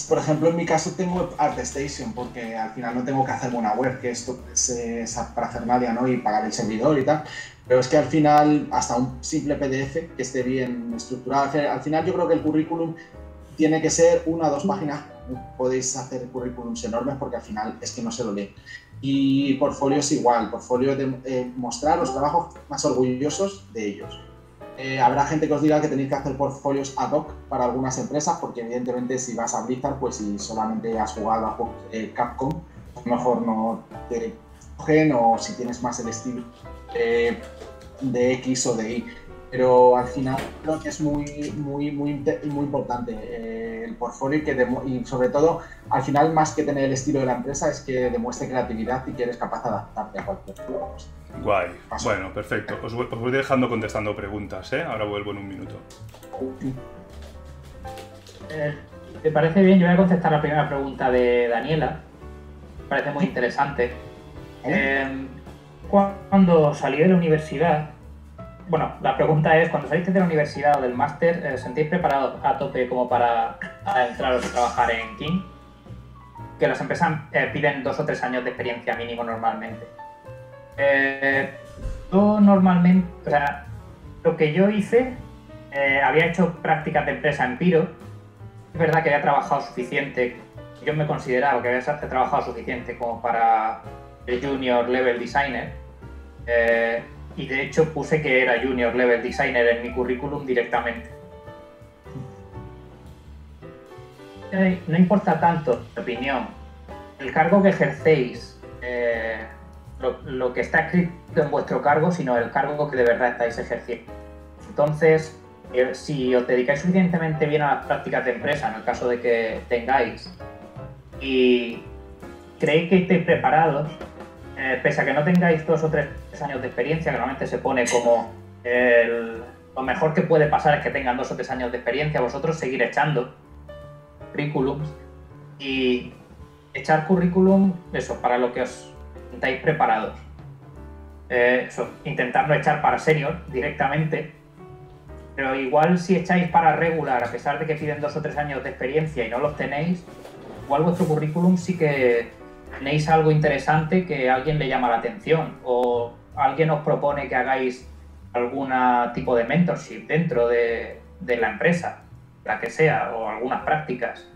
Por ejemplo, en mi caso tengo ArtStation, porque al final no tengo que hacerme una web, que esto es para hacer nadie, ¿no? Y pagar el servidor y tal. Pero es que al final, hasta un simple PDF que esté bien estructurado, al final yo creo que el currículum tiene que ser 1 o 2 páginas. Podéis hacer currículums enormes porque al final es que no se lo leen. Y portfolio es igual, portfolio de mostrar los trabajos más orgullosos de ellos. Habrá gente que os diga que tenéis que hacer portfolios ad hoc para algunas empresas, porque evidentemente si vas a Blizzard, pues si solamente has jugado a juegos Capcom, a lo mejor no te cogen, o si tienes más el estilo de X o de Y. Pero al final creo que es muy importante el portfolio y sobre todo, al final, más que tener el estilo de la empresa, es que demuestre creatividad y que eres capaz de adaptarte a cualquier cosa. Guay. Bueno, perfecto. Os voy dejando contestando preguntas, ¿eh? Ahora vuelvo en un minuto. ¿Te parece bien? Yo voy a contestar la primera pregunta de Daniela. Me parece muy interesante. Cuando salí de la universidad, bueno, la pregunta es, cuando saliste de la universidad o del máster, ¿os sentís preparados a tope como para entrar a trabajar en King? Que las empresas piden 2 o 3 años de experiencia mínimo normalmente. Yo normalmente, o sea, lo que yo hice, había hecho prácticas de empresa en Piro. Es verdad que había trabajado suficiente, yo me consideraba que había trabajado suficiente como para el Junior Level Designer. Y de hecho puse que era Junior Level Designer en mi currículum directamente. No importa tanto, mi opinión, el cargo que ejercéis, lo que está escrito en vuestro cargo, sino el cargo que de verdad estáis ejerciendo. Entonces, si os dedicáis suficientemente bien a las prácticas de empresa, en el caso de que tengáis, y creéis que estáis preparados, pese a que no tengáis 2 o 3 años de experiencia, que normalmente se pone como lo mejor que puede pasar es que tengan 2 o 3 años de experiencia, vosotros seguir echando currículums y echar currículum, eso, para lo que os sintáis preparados. Eso, intentar no echar para senior directamente, pero igual si echáis para regular, a pesar de que piden 2 o 3 años de experiencia y no los tenéis, igual vuestro currículum sí que tenéis algo interesante que a alguien le llama la atención o alguien os propone que hagáis algún tipo de mentorship dentro de la empresa, la que sea, o algunas prácticas.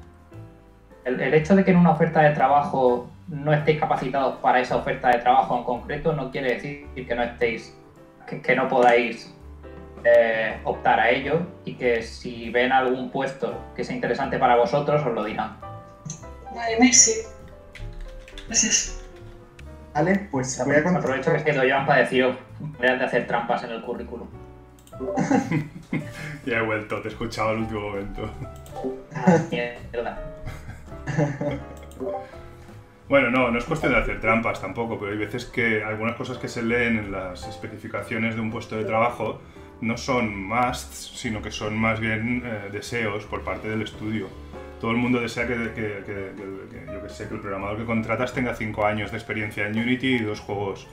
El hecho de que en una oferta de trabajo no estéis capacitados para esa oferta de trabajo en concreto no quiere decir que no estéis, que no podáis optar a ello, y que si ven algún puesto que sea interesante para vosotros os lo dirán. Vale, merci. Gracias. Vale, pues voy a contar. Aprovecho que estoy Joan para deciros de hacer trampas en el currículum. Ya he vuelto, te he escuchado al último momento. Mierda. Bueno, no es cuestión de hacer trampas tampoco, pero hay veces que algunas cosas que se leen en las especificaciones de un puesto de trabajo no son musts, sino que son más bien deseos por parte del estudio. Todo el mundo desea que el programador que contratas tenga 5 años de experiencia en Unity y 2 juegos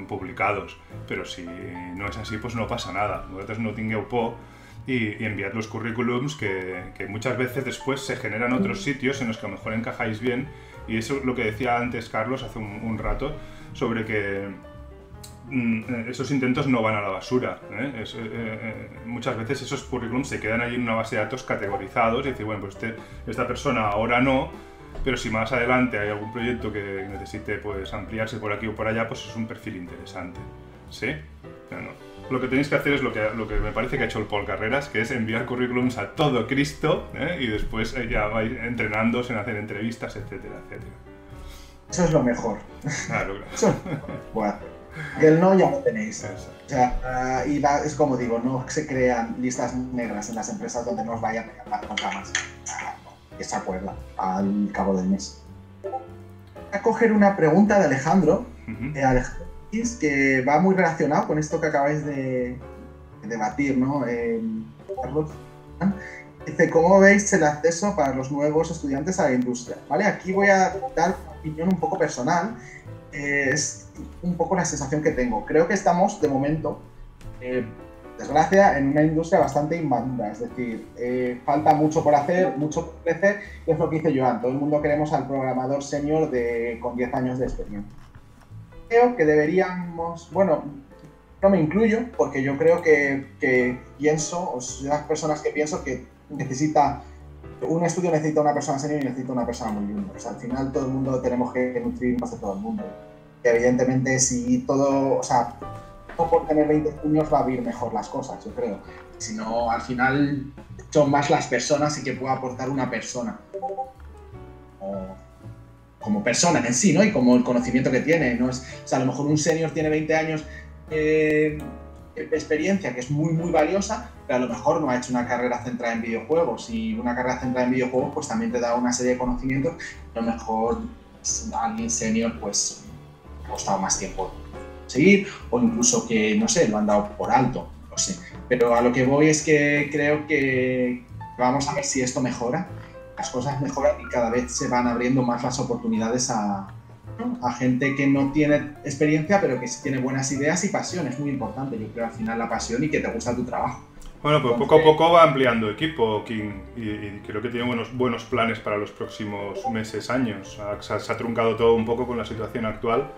publicados, pero si no es así, pues no pasa nada. Vosotros no tingueu por y enviad los currículums que muchas veces después se generan otros sitios en los que a lo mejor encajáis bien, y eso es lo que decía antes Carlos hace un rato, sobre que esos intentos no van a la basura, muchas veces esos currículums se quedan ahí en una base de datos categorizados y decir, bueno, pues esta persona ahora no, pero si más adelante hay algún proyecto que necesite pues ampliarse por aquí o por allá, pues es un perfil interesante, ¿sí? Pero no. Lo que tenéis que hacer es lo que me parece que ha hecho el Paul Carreras, que es enviar currículums a todo Cristo, y después ya vais entrenándose en hacer entrevistas, etcétera, etcétera. Eso es lo mejor. Claro. Bueno, y el no ya lo tenéis. Exacto. O sea, es como digo, no se crean listas negras en las empresas donde no os vayan a llamar con ramas. Esa acuerda al cabo del mes. Voy a coger una pregunta de Alejandro. Alejandro, que va muy relacionado con esto que acabáis de debatir, ¿no? Carlos. Dice, ¿cómo veis el acceso para los nuevos estudiantes a la industria? ¿Vale? Aquí voy a dar una opinión un poco personal. Es un poco la sensación que tengo. Creo que estamos, de momento, desgracia, en una industria bastante inmadura. Es decir, falta mucho por hacer, mucho por crecer, y es lo que dice Joan. Todo el mundo queremos al programador senior con 10 años de experiencia. Creo que deberíamos, bueno, no me incluyo, porque yo creo que pienso, o soy de las personas que pienso que un estudio necesita una persona senior y necesita una persona muy junior. O sea, al final todo el mundo tenemos que nutrir más de todo el mundo. Y evidentemente si todo, o sea, no por tener 20 juniors va a ir mejor las cosas, yo creo. Sino al final son más las personas y que pueda aportar una persona. Como persona en sí, ¿no? Y como el conocimiento que tiene, ¿no? O sea, a lo mejor un senior tiene 20 años de experiencia, que es muy, muy valiosa, pero a lo mejor no ha hecho una carrera centrada en videojuegos, y una carrera centrada en videojuegos pues también te da una serie de conocimientos. A lo mejor alguien senior pues ha costado más tiempo seguir, o incluso que, no sé, lo han dado por alto, no sé. Pero a lo que voy es que creo que vamos a ver si esto mejora. Las cosas mejoran y cada vez se van abriendo más las oportunidades a gente que no tiene experiencia, pero que sí tiene buenas ideas y pasión. Es muy importante, yo creo, al final la pasión y que te gusta tu trabajo. Bueno, pues poco a poco va ampliando equipo King y creo que tiene buenos planes para los próximos meses, años. Se ha truncado todo un poco con la situación actual,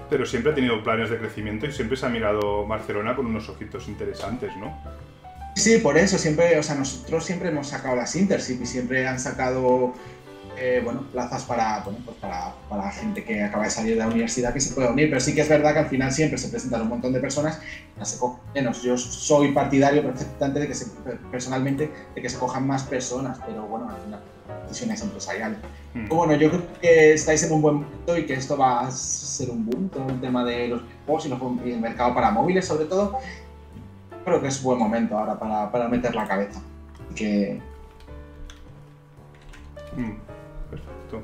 pero siempre ha tenido planes de crecimiento y siempre se ha mirado Barcelona con unos ojitos interesantes, ¿no? Sí, por eso siempre, o sea, nosotros siempre hemos sacado las Intership y siempre han sacado plazas para gente que acaba de salir de la universidad que se pueda unir, pero sí que es verdad que al final siempre se presentan un montón de personas, se cogen menos. Yo soy partidario perfectamente personalmente de que se cojan más personas, pero bueno, al final decisiones empresariales. Bueno, yo creo que estáis en un buen momento y que esto va a ser un boom, todo el tema de los juegos y el mercado para móviles sobre todo. Creo que es buen momento ahora para meter la cabeza. Perfecto.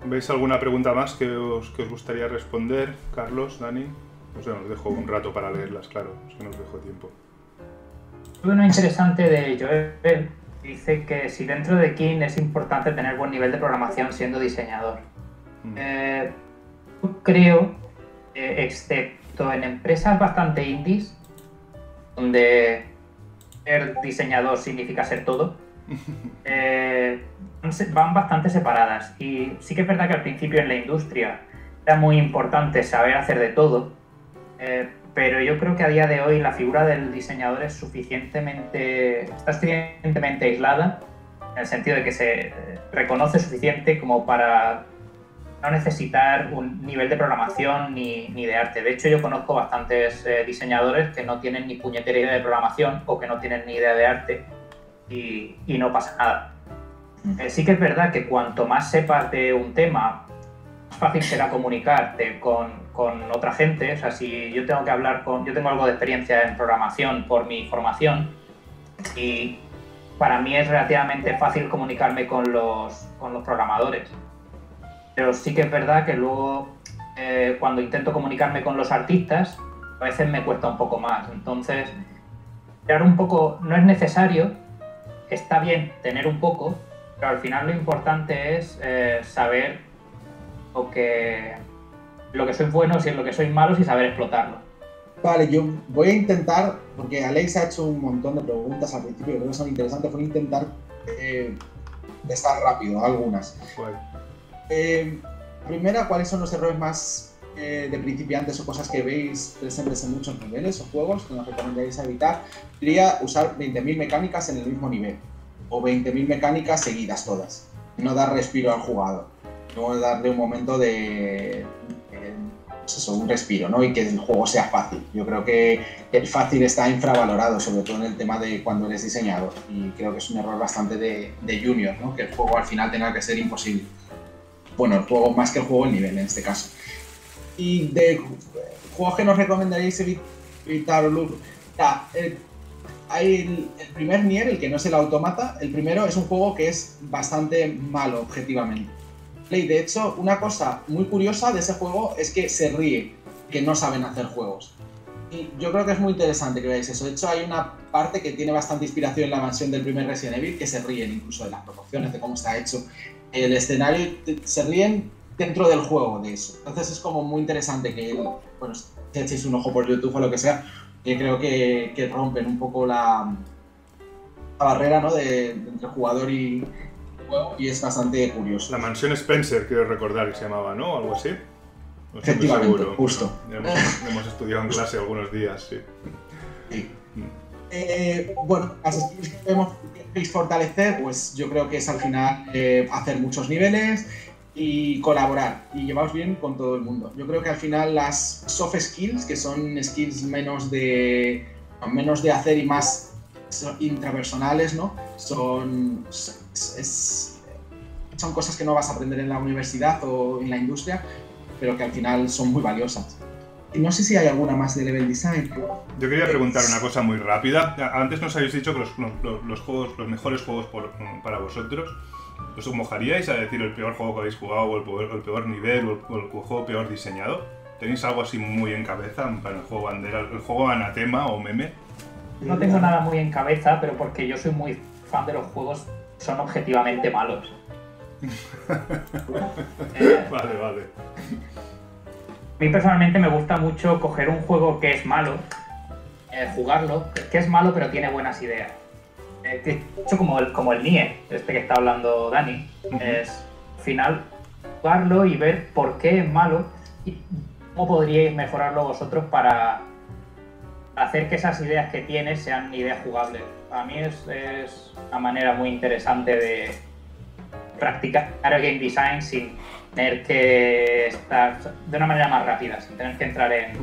¿Veis alguna pregunta más que os gustaría responder? Carlos, Dani. No sé, os dejo un rato para leerlas, claro, es que no os dejo tiempo. Uno interesante de Joel dice que si dentro de King es importante tener buen nivel de programación siendo diseñador. Yo creo, excepto en empresas bastante indies, donde ser diseñador significa ser todo, van bastante separadas. Y sí que es verdad que al principio en la industria era muy importante saber hacer de todo, pero yo creo que a día de hoy la figura del diseñador está suficientemente aislada, en el sentido de que se reconoce suficiente como para no necesitar un nivel de programación ni de arte. De hecho, yo conozco bastantes diseñadores que no tienen ni puñetera idea de programación o que no tienen ni idea de arte y no pasa nada. Sí que es verdad que cuanto más sepas de un tema, más fácil será comunicarte con otra gente. O sea, si yo tengo que hablar yo tengo algo de experiencia en programación por mi formación y para mí es relativamente fácil comunicarme con los programadores. Pero sí que es verdad que luego cuando intento comunicarme con los artistas, a veces me cuesta un poco más. Entonces, crear un poco no es necesario, está bien tener un poco, pero al final lo importante es saber lo que soy bueno, si es lo que soy malo y saber explotarlo. Vale, yo voy a intentar, porque Alex ha hecho un montón de preguntas al principio que creo que son interesantes, voy a intentar estar rápido, algunas. Bueno. Primera, ¿cuáles son los errores más de principiantes o cosas que veis presentes en muchos niveles o juegos que nos recomendaréis evitar? Diría usar 20.000 mecánicas en el mismo nivel o 20.000 mecánicas seguidas todas. No dar respiro al jugador, no darle un momento de un respiro, ¿no? Y que el juego sea fácil. Yo creo que el fácil está infravalorado, sobre todo en el tema de cuando eres diseñador, y creo que es un error bastante de junior, ¿no? Que el juego al final tenga que ser imposible. Bueno, el juego más que el juego, el nivel en este caso. Y de juegos que nos recomendaréis evitar o loop, hay el primer Nier, el que no es el Automata. El primero es un juego que es bastante malo objetivamente. Y de hecho, una cosa muy curiosa de ese juego es que se ríe, que no saben hacer juegos. Y yo creo que es muy interesante que veáis eso. De hecho, hay una parte que tiene bastante inspiración en la mansión del primer Resident Evil, que se ríen incluso de las proporciones, de cómo está hecho el escenario, se ríen dentro del juego de eso. Entonces es como muy interesante que, bueno, si echéis un ojo por YouTube o lo que sea, que creo que rompen un poco la barrera, ¿no? entre jugador y juego, y es bastante curioso. La mansión Spencer, quiero recordar que se llamaba, ¿no? Algo así. No estoy muy Efectivamente, seguro. justo. Hemos estudiado en clase algunos días, sí. Sí. Bueno, las skills que podemos fortalecer, pues yo creo que es al final hacer muchos niveles y colaborar y llevaros bien con todo el mundo. Yo creo que al final las soft skills, que son skills menos de hacer y más intrapersonales, ¿no? Son cosas que no vas a aprender en la universidad o en la industria, pero que al final son muy valiosas. Y no sé si hay alguna más de level design. Yo quería preguntar una cosa muy rápida. Antes nos habéis dicho que los mejores juegos para vosotros, ¿os mojaríais a decir el peor juego que habéis jugado o el peor nivel o el juego peor diseñado? ¿Tenéis algo así muy en cabeza para el juego bandera, el juego anatema o meme? No tengo nada muy en cabeza, pero porque yo soy muy fan de los juegos que son objetivamente malos. Vale. A mí personalmente me gusta mucho coger un juego que es malo jugarlo, que es malo pero tiene buenas ideas. De hecho, como el Nier, este que está hablando Dani, es al final jugarlo y ver por qué es malo y cómo podríais mejorarlo vosotros para hacer que esas ideas que tienes sean ideas jugables. Para mí es una manera muy interesante de practicar el game design sin tener que estar de una manera más rápida, sin tener que entrar en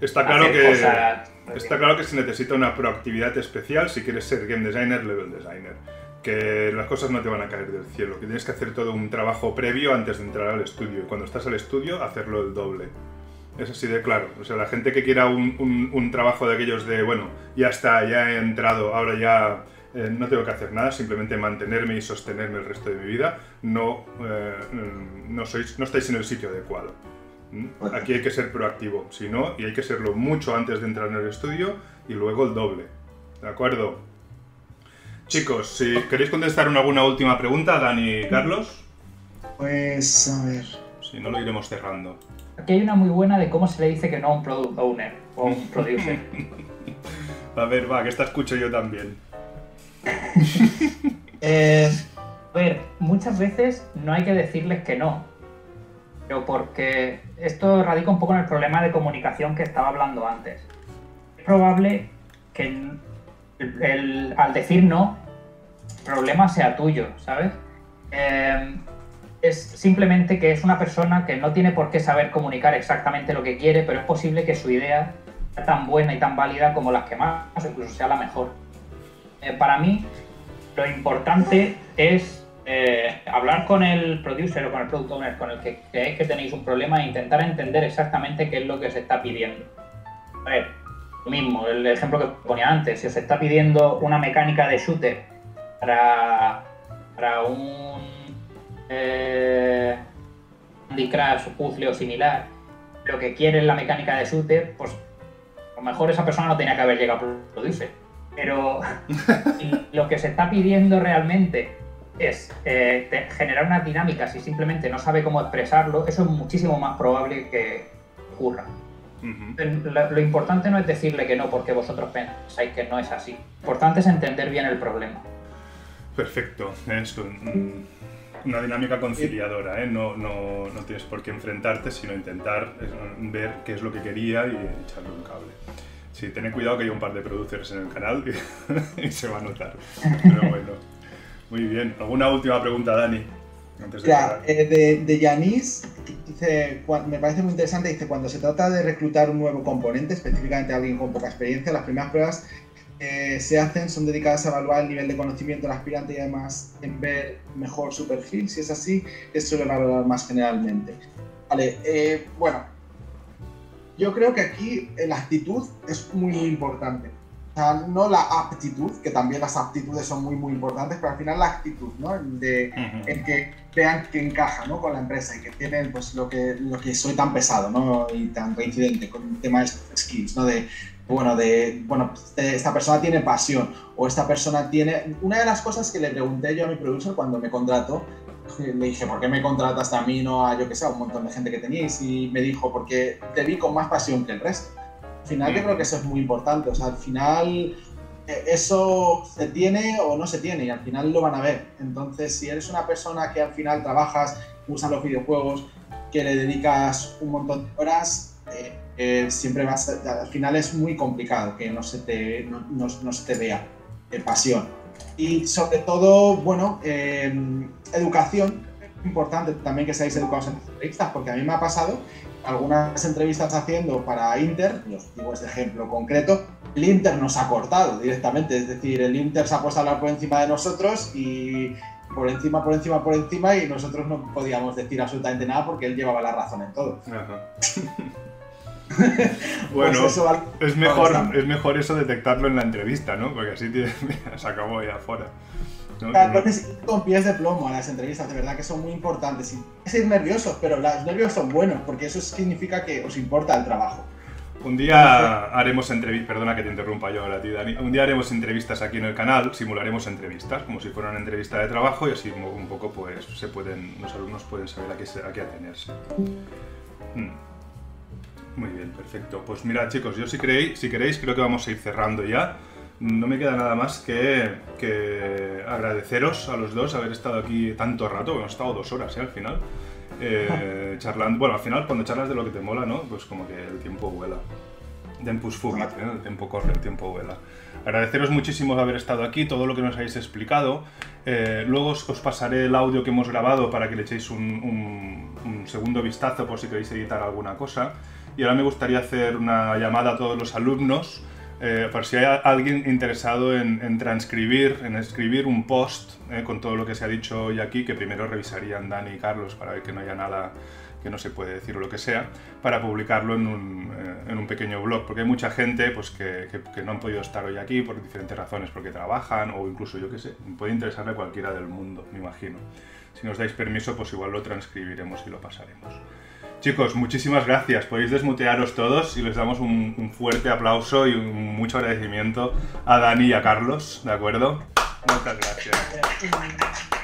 Está claro que se necesita una proactividad especial si quieres ser game designer, level designer. Que las cosas no te van a caer del cielo, que tienes que hacer todo un trabajo previo antes de entrar al estudio. Y cuando estás al estudio, hacerlo el doble. Es así de claro. O sea, la gente que quiera un trabajo de aquellos de, bueno, ya está, ya he entrado, ahora ya no tengo que hacer nada, simplemente mantenerme y sostenerme el resto de mi vida, no estáis en el sitio adecuado. Aquí hay que ser proactivo, si no, y hay que serlo mucho antes de entrar en el estudio y luego el doble. ¿De acuerdo? Chicos, si queréis contestar alguna última pregunta, Dani y Carlos. Pues, a ver. Si no, lo iremos cerrando. Aquí hay una muy buena de cómo se le dice que no a un product owner o un producer. A ver, va, que esta escucho yo también. A ver, muchas veces no hay que decirles que no. Pero porque esto radica un poco en el problema de comunicación que estaba hablando antes. Es probable que al decir no, el problema sea tuyo, ¿sabes? Es simplemente que es una persona que no tiene por qué saber comunicar exactamente lo que quiere, pero es posible que su idea sea tan buena y tan válida como las que más, o incluso sea la mejor. Para mí, lo importante es hablar con el producer o con el product owner con el que creáis que tenéis un problema e intentar entender exactamente qué es lo que se está pidiendo. A ver, lo mismo, el ejemplo que ponía antes, si os está pidiendo una mecánica de shooter para un Candy Crush, puzzle o similar, lo que quiere es la mecánica de shooter, pues a lo mejor esa persona no tenía que haber llegado a producer. Pero lo que se está pidiendo realmente es generar unas dinámicas y simplemente no sabe cómo expresarlo, eso es muchísimo más probable que ocurra. Lo importante no es decirle que no porque vosotros pensáis que no es así. Lo importante es entender bien el problema. Perfecto. Es una dinámica conciliadora, ¿eh? No tienes por qué enfrentarte, sino intentar ver qué es lo que quería y echarle un cable. Sí, tened cuidado que hay un par de producers en el canal y se va a notar. Pero bueno, muy bien. ¿Alguna última pregunta, Dani? De Yanis, dice, me parece muy interesante, dice, cuando se trata de reclutar un nuevo componente, específicamente alguien con poca experiencia, las primeras pruebas se hacen son dedicadas a evaluar el nivel de conocimiento del aspirante y además en ver mejor su perfil. Si es así, es suele valorar más generalmente. Vale, bueno, yo creo que aquí la actitud es muy importante. O sea, no la aptitud, que también las aptitudes son muy, muy importantes, pero al final la actitud, ¿no? En que vean que encaja, ¿no? Con la empresa y que tienen pues, lo que soy tan pesado, ¿no? Y tan reincidente con el tema de skills, ¿no? Esta persona tiene pasión o esta persona tiene... Una de las cosas que le pregunté yo a mi producer cuando me contrató, le dije, ¿por qué me contrataste a mí, no a yo que sé, a un montón de gente que teníais? Y me dijo, porque te vi con más pasión que el resto. Al final yo creo que eso es muy importante, o sea, al final eso se tiene o no se tiene y al final lo van a ver. Entonces, si eres una persona que al final trabajas, usas los videojuegos, que le dedicas un montón de horas, siempre al final es muy complicado que no se te vea pasión. Y sobre todo, bueno, educación, es importante también que seáis educados en entrevistas, porque a mí me ha pasado algunas entrevistas haciendo para Inter, y os digo este ejemplo concreto, el Inter nos ha cortado directamente, es decir, el Inter se ha puesto a hablar por encima de nosotros y por encima y nosotros no podíamos decir absolutamente nada porque él llevaba la razón en todo. Ajá. Bueno, pues es mejor eso detectarlo en la entrevista, ¿no? Porque así se acabó ya fuera. ¿No? Entonces, con pies de plomo a las entrevistas, de verdad que son muy importantes. Es ir nerviosos, pero los nervios son buenos, porque eso significa que os importa el trabajo. Un día haremos entrevistas, perdona que te interrumpa yo ahora a ti, Dani. Un día haremos entrevistas aquí en el canal, simularemos entrevistas, como si fuera una entrevista de trabajo y así un poco pues los alumnos pueden saber a qué atenerse. Muy bien, perfecto. Pues mira, chicos, yo si queréis, creo que vamos a ir cerrando ya. No me queda nada más que agradeceros a los dos haber estado aquí tanto rato, hemos estado 2 horas al final, charlando. Bueno, al final cuando charlas de lo que te mola, ¿no? Pues como que el tiempo vuela. Tempus fugit, el tiempo corre, el tiempo vuela. Agradeceros muchísimo haber estado aquí, todo lo que nos habéis explicado. Luego os pasaré el audio que hemos grabado para que le echéis un segundo vistazo por si queréis editar alguna cosa. Y ahora me gustaría hacer una llamada a todos los alumnos por si hay alguien interesado en transcribir, en escribir un post con todo lo que se ha dicho hoy aquí, que primero revisarían Dani y Carlos para ver que no haya nada que no se puede decir o lo que sea, para publicarlo en un pequeño blog, porque hay mucha gente pues, que no han podido estar hoy aquí por diferentes razones, porque trabajan o incluso, yo qué sé, puede interesarle a cualquiera del mundo, me imagino. Si nos dais permiso, pues igual lo transcribiremos y lo pasaremos. Chicos, muchísimas gracias, podéis desmutearos todos y les damos un fuerte aplauso y mucho agradecimiento a Dani y a Carlos, ¿de acuerdo? Muchas gracias.